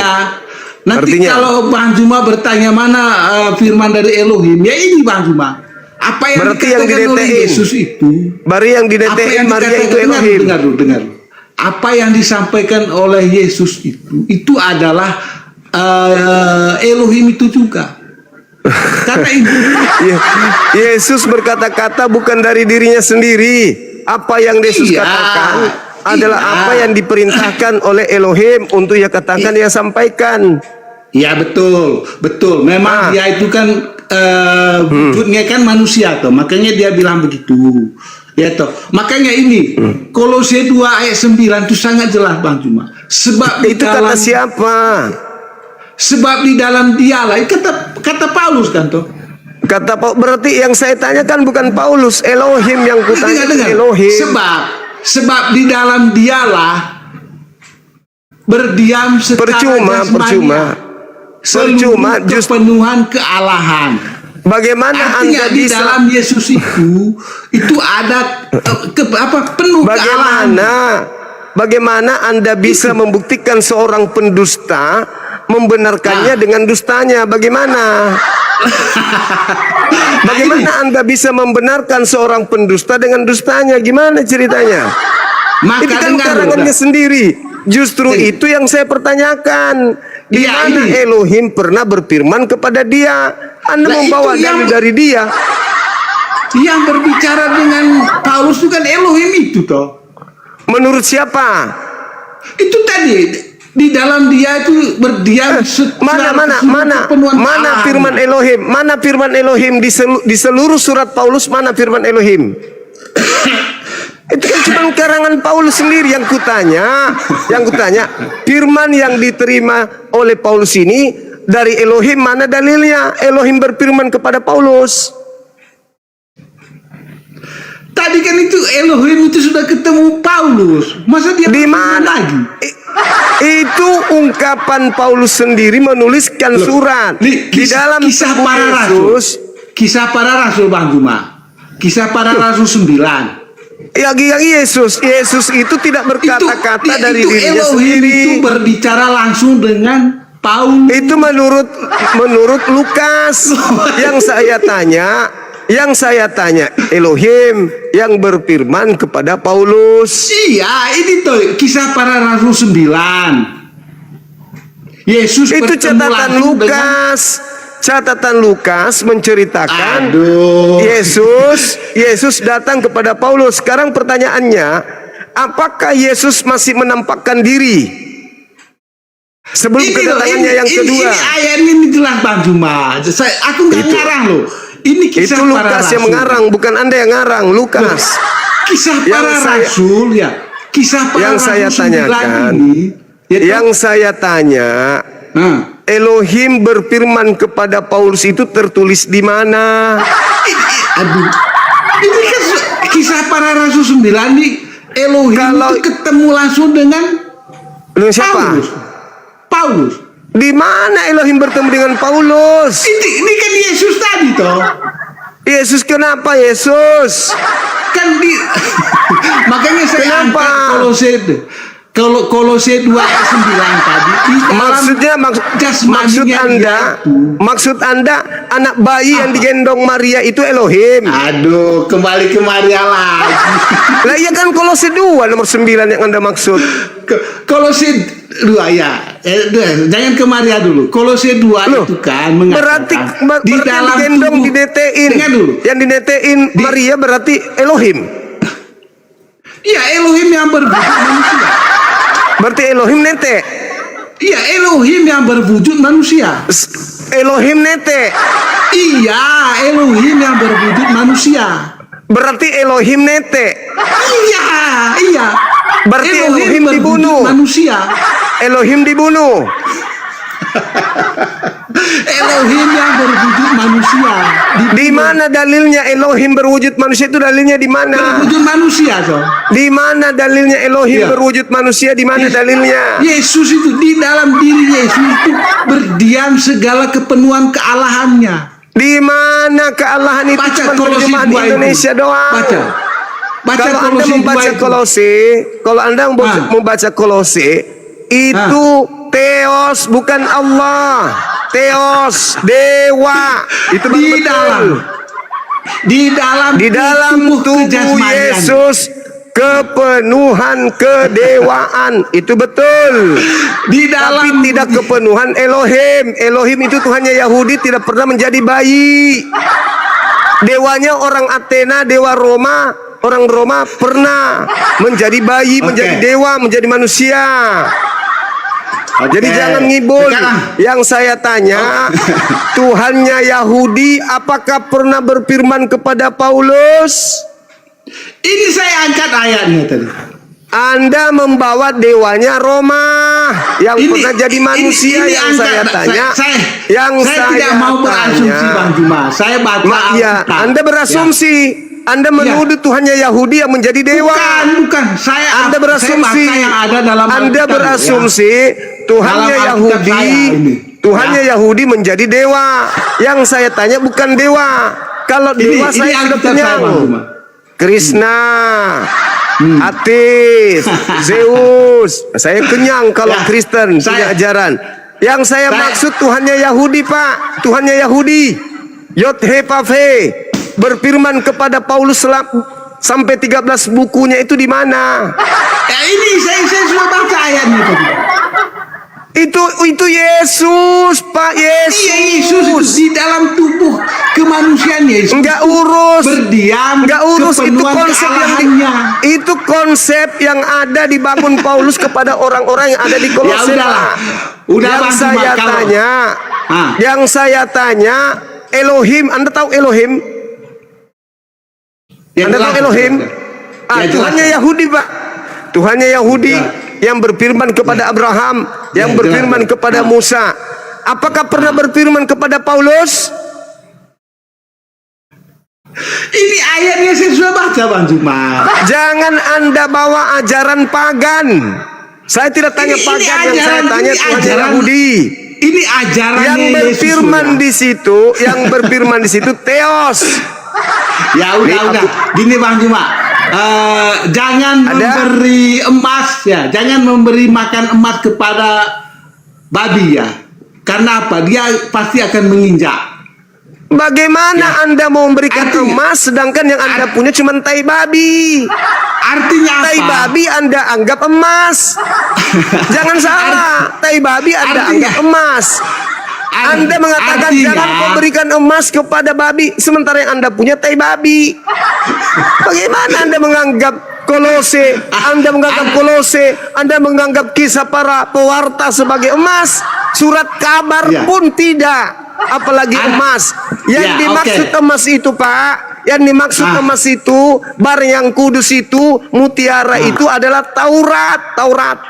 Nanti kalau Bang Juma bertanya mana firman dari Elohim, ya ini Bang Juma. Apa yang berarti yang oleh Yesus itu? Bari yang didetein Maria itu Elohim. Dengar. Apa yang disampaikan oleh Yesus itu adalah Elohim itu juga. Kata ibu. Yesus berkata-kata bukan dari dirinya sendiri. Apa yang Yesus katakan adalah apa yang diperintahkan oleh Elohim untuk ia katakan, ia sampaikan. Ya betul. Memang dia itu kan wujudnya kan manusia toh, makanya dia bilang begitu. Ya toh. Makanya ini Kolose 2 ayat 9 itu sangat jelas Bang Juma. Sebab itu kata siapa? Sebab di dalam dialah kata Paulus kan toh. Kata berarti yang saya tanyakan bukan Paulus, Elohim yang kutanya. Elohim. Sebab di dalam dialah berdiam secara percuma kepenuhan kealahan. Bagaimana artinya Anda di bisa dalam Yesus itu ada penuh bagaimana kealahan. bagaimana Anda bisa membuktikan seorang pendusta membenarkannya dengan dustanya? Bagaimana? Bagaimana Anda bisa membenarkan seorang pendusta dengan dustanya? Gimana ceritanya? Maka Itu kan dengar karangannya dulu, sendiri. Justru itu yang saya pertanyakan. Di Iya, mana ini. Elohim pernah berfirman kepada dia? Anda Nah, membawa itu dalil yang- dari dia. Yang berbicara dengan Paulus itu kan Elohim itu toh. Menurut siapa? Itu tadi di dalam dia itu berdiam Mana firman Elohim? Mana firman Elohim di seluruh surat Paulus? Mana firman Elohim? Itu kan cuma karangan Paulus sendiri. Yang kutanya, firman yang diterima oleh Paulus ini dari Elohim, mana dalilnya? Elohim berfirman kepada Paulus. Tadi kan itu Elohim itu sudah ketemu Paulus. Masa dia Di ketemu mana? lagi? Itu ungkapan Paulus sendiri menuliskan surat di dalam kisah tubuh para Yesus. rasul. Kisah para rasul Bang Juma. Kisah para rasul 9. Yang Yesus itu tidak berkata-kata dari itu dirinya Elohim sendiri. itu berbicara langsung dengan Paulus. Itu menurut Lukas. Yang saya tanya Elohim yang berfirman kepada Paulus. Iya, ini tuh kisah para rasul 9. Yesus Itu bertemu catatan langsung Lukas. Catatan Lukas menceritakan Aduh. Yesus datang kepada Paulus. Sekarang pertanyaannya, apakah Yesus masih menampakkan diri sebelum kedatangannya yang kedua? Ini ayat ini jelas Bang Juma. Aku nggak ngarang loh. Ini kisah Itu para Lukas rasul. yang mengarang, bukan Anda yang ngarang. Lukas. Kisah Yang para saya- rasul ya. Kisah para yang rasul saya 9 tanyakan, ini. Ya, yang saya tanya, nah, Elohim berfirman kepada Paulus itu tertulis di mana? aduh. Ini kan kisah para rasul 9 nih. Elohim Kalau- itu ketemu langsung dengan Dengan siapa? Paulus. Di mana Elohim bertemu dengan Paulus? Ini kan Yesus tadi toh. Yesus kenapa Yesus? Kan di makanya saya Kenapa? angkat Kolose 2 ayat 9 tadi di dalam jasmaninya Maksud Anda anak bayi yang digendong Maria itu Elohim. Aduh, kembali ke Maria lagi. Lah iya kan Kolose 2 nomor 9 yang Anda maksud. Kolose 2 ya. Jangan ke Maria dulu. Kolose 2 Loh, itu kan mengatakan berarti yang digendong dinetein. Dengar dulu. Yang dinetein Maria berarti Elohim. Iya, Elohim yang berwujud manusia. Berarti Elohim nete. Iya, Elohim yang berwujud manusia. Elohim nete. Iya, Elohim yang berwujud manusia. Berarti Elohim nete. Iya. Berarti Elohim berwujud dibunuh. manusia. Elohim dibunuh. Elohim yang berwujud manusia. Di mana dalilnya Elohim berwujud manusia itu dalilnya di mana? Berwujud manusia toh. Di mana dalilnya Elohim Iya. berwujud manusia? Di mana dalilnya? Yesus itu di dalam diri Yesus itu berdiam segala kepenuhan kealahannya. Di mana kealahan itu Baca cuma Kolose terjemahan 2 itu. Indonesia doang. Baca Kalau Anda Kolose 2 membaca itu. Kolose, kalau Anda membaca Kolose, itu Theos bukan Allah. Theos, dewa. Itu baru betul. Di dalam tubuh kejasmanian. Yesus kepenuhan kedewaan itu betul. Di dalam Tapi tidak kepenuhan Elohim. Elohim itu Tuhannya Yahudi tidak pernah menjadi bayi. Dewanya orang Athena, dewa Roma, orang Roma pernah menjadi bayi, menjadi dewa, menjadi manusia. Jadi jangan ngibul. Yang saya tanya, Tuhannya Yahudi apakah pernah berfirman kepada Paulus? Ini saya angkat ayatnya tadi. Anda membawa dewanya Roma yang pernah jadi manusia. ini Yang saya tanya, saya tidak mau berasumsi Bang Juma. Saya baca ya, Alkitab. Anda berasumsi. Anda menuduh Tuhannya Yahudi yang menjadi dewa. Bukan. Anda berasumsi. Saya baca yang ada dalam Anda Alkitab, berasumsi Tuhannya Dalam Alkitab Yahudi. saya ini. Tuhannya Yahudi menjadi dewa. Yang saya tanya bukan dewa. Kalau dewa saya sudah Alkitab kenyang. Bang Juma. Krishna. ateis, Zeus. Saya kenyang kalau Ya, Kristen punya ajaran. Yang saya maksud Tuhannya Yahudi, Pak. Tuhannya Yahudi. Yod He Vav He berfirman kepada Paulus sampai 13 bukunya itu di mana? Ya ini saya sudah baca ayatnya tadi. Itu Yesus, Pak, Yesus. Iya, Yesus itu di dalam tubuh kemanusiaan Yesus. Enggak urus. Berdiam. Enggak urus, itu kepenuhan konsep kealahannya. itu konsep yang ada dibangun Paulus kepada orang-orang yang ada di Kolose. Ya udahlah. Udah yang Bang saya Jumat, kalau- tanya, Ah. yang saya tanya Elohim, Anda tahu Elohim? Ya, Anda tahu jelas, Elohim? jelas. Ah, Ya, Tuhannya jelas. Yahudi, Pak. Tuhannya Yahudi Ya. yang berfirman kepada Abraham, yang Ya, berfirman jelas. kepada Musa. Apakah pernah berfirman kepada Paulus? Ini ayatnya saya sudah baca Bang Jumat. Jangan Anda bawa ajaran pagan. Saya tidak tanya Ini pagan, yang saya ajaran, tanya ini Tuhan ajaran. Yahudi. Ini ajarannya Yang Yesus, berfirman sudah. di situ, yang berfirman di situ Theos. Ya udah. Gini Bang Jumat. Jangan memberi emas ya, jangan memberi makan emas kepada babi ya. Karena apa? Dia pasti akan menginjak. Bagaimana Anda mau memberikan Artinya- emas sedangkan yang Anda punya cuma tai babi? Artinya apa? Tai babi Anda anggap emas. Jangan salah, tai babi Anda Artinya- anggap emas. Anda mengatakan artinya- jangan kau berikan emas kepada babi, sementara yang Anda punya tai babi. Bagaimana Anda menganggap Kolose, Anda menganggap Kolose, Anda menganggap kisah para pewarta sebagai emas, surat kabar Ya. pun tidak, apalagi emas. Yang Ya, dimaksud oke. emas itu, Pak, yang dimaksud emas itu, bar yang kudus itu, mutiara itu adalah Taurat.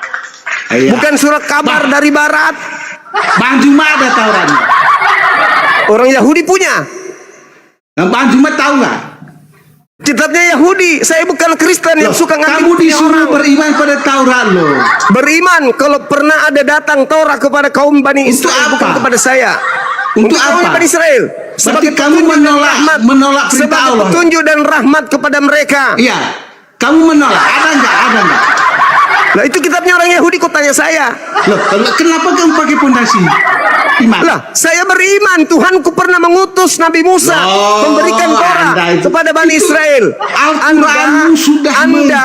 Iya. Bukan surat kabar dari barat. Bang Jumat ada Tauratnya. Orang Yahudi punya. Nah, Bang Jumat tahu nggak? Kitabnya Yahudi. Saya bukan Kristen yang Loh, suka ngambil kamu punya disuruh orang. beriman pada Taurat loh. Beriman kalau pernah ada datang Taurat kepada kaum Bani Untuk Israel, bukan apa? kepada saya. Untuk kaum apa? Bani Israel. Berarti kamu petunjuk dan menolak perintah sebagai Allah. petunjuk dan rahmat kepada mereka. Iya. Kamu menolak. Ada nggak? Lah itu kitabnya orang Yahudi, kok tanya saya? Loh, kenapa kamu pakai pondasi iman? Lah, saya beriman Tuhanku pernah mengutus Nabi Musa Loh, memberikan Torah Anda itu- kepada Bani itu Israel. Al-Quranmu sudah Anda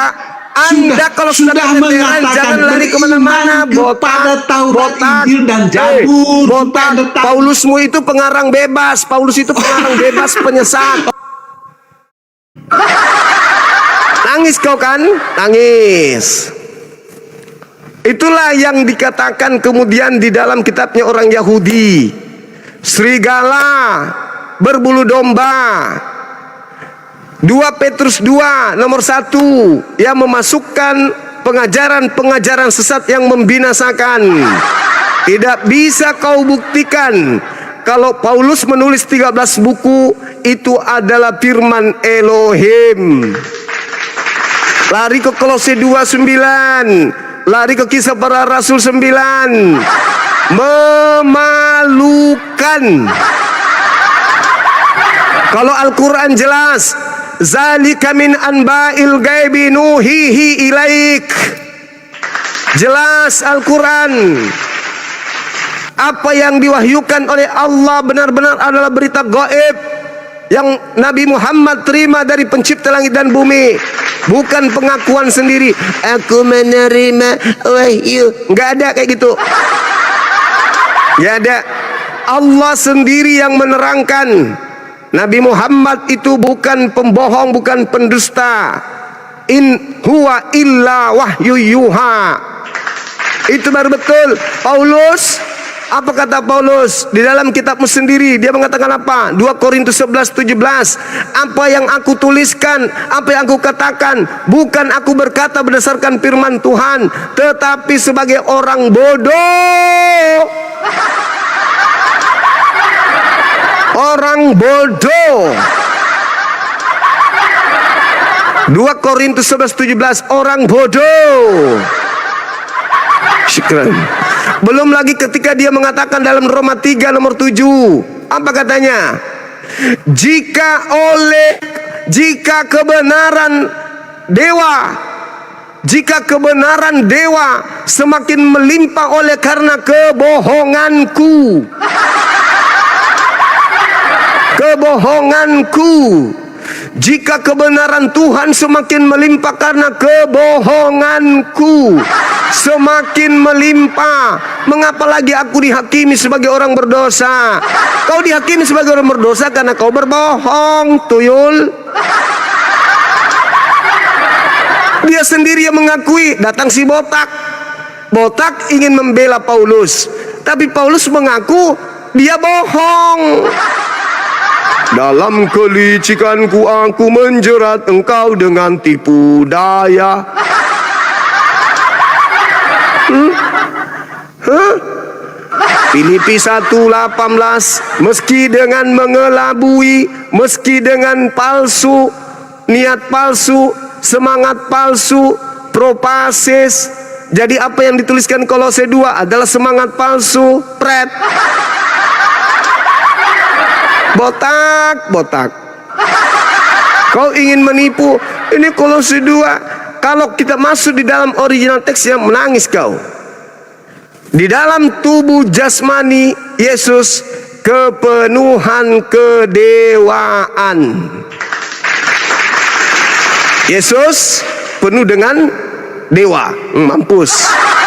kalau sudah keteteran mengatakan jangan lari kemana-mana, beriman kepada Taurat, botak. Injil, dan Zabur. Botak. Sudah ada- Paulusmu itu pengarang bebas. Paulus itu pengarang bebas penyesat. Nangis kau kan? Nangis. Itulah yang dikatakan kemudian di dalam kitabnya orang Yahudi. Serigala berbulu domba. 2 Petrus 2 nomor 1 yang memasukkan pengajaran-pengajaran sesat yang membinasakan. Tidak bisa kau buktikan kalau Paulus menulis 13 buku itu adalah firman Elohim. Lari ke Kolose 2:9. Lari ke Kisah Para Rasul 9. Memalukan. Kalau Al-Quran jelas, zalika min anba'il ghaibi nuhihi ilaik. Jelas Al-Quran. Apa yang diwahyukan oleh Allah benar-benar adalah berita gaib yang Nabi Muhammad terima dari pencipta langit dan bumi. Bukan pengakuan sendiri. Aku menerima wahyu. Nggak ada kayak gitu. Nggak ada. Allah sendiri yang menerangkan. Nabi Muhammad itu bukan pembohong, bukan pendusta. In huwa illa wahyu yuha. Itu baru betul. Paulus, apa kata Paulus di dalam kitabmu sendiri? Dia mengatakan apa? 2 Korintus 11:17. Apa yang aku tuliskan, apa yang aku katakan, bukan aku berkata berdasarkan firman Tuhan, tetapi sebagai orang bodoh. Orang bodoh. 2 Korintus 11:17, orang bodoh. Syukran. Belum lagi ketika dia mengatakan dalam Roma 3 nomor 7. Apa katanya? Jika kebenaran dewa jika kebenaran dewa semakin melimpah oleh karena kebohonganku. Kebohonganku. Jika kebenaran Tuhan semakin melimpah karena kebohonganku, semakin melimpah, mengapa lagi aku dihakimi sebagai orang berdosa? Kau dihakimi sebagai orang berdosa karena kau berbohong, tuyul. Dia sendiri yang mengakui. Datang si botak. Botak ingin membela Paulus, tapi Paulus mengaku dia bohong. Dalam kelicikanku aku menjerat engkau dengan tipu daya. Filipi 1:18, meski dengan mengelabui, meski dengan palsu, niat palsu, semangat palsu, propasis. Jadi apa yang dituliskan Kolose 2 adalah semangat palsu, pret. Botak. Kau ingin menipu. Ini Kolose 2. Kalau kita masuk di dalam original teks yang menangis kau. Di dalam tubuh jasmani Yesus kepenuhan kedewaan. Yesus penuh dengan dewa. Mampus.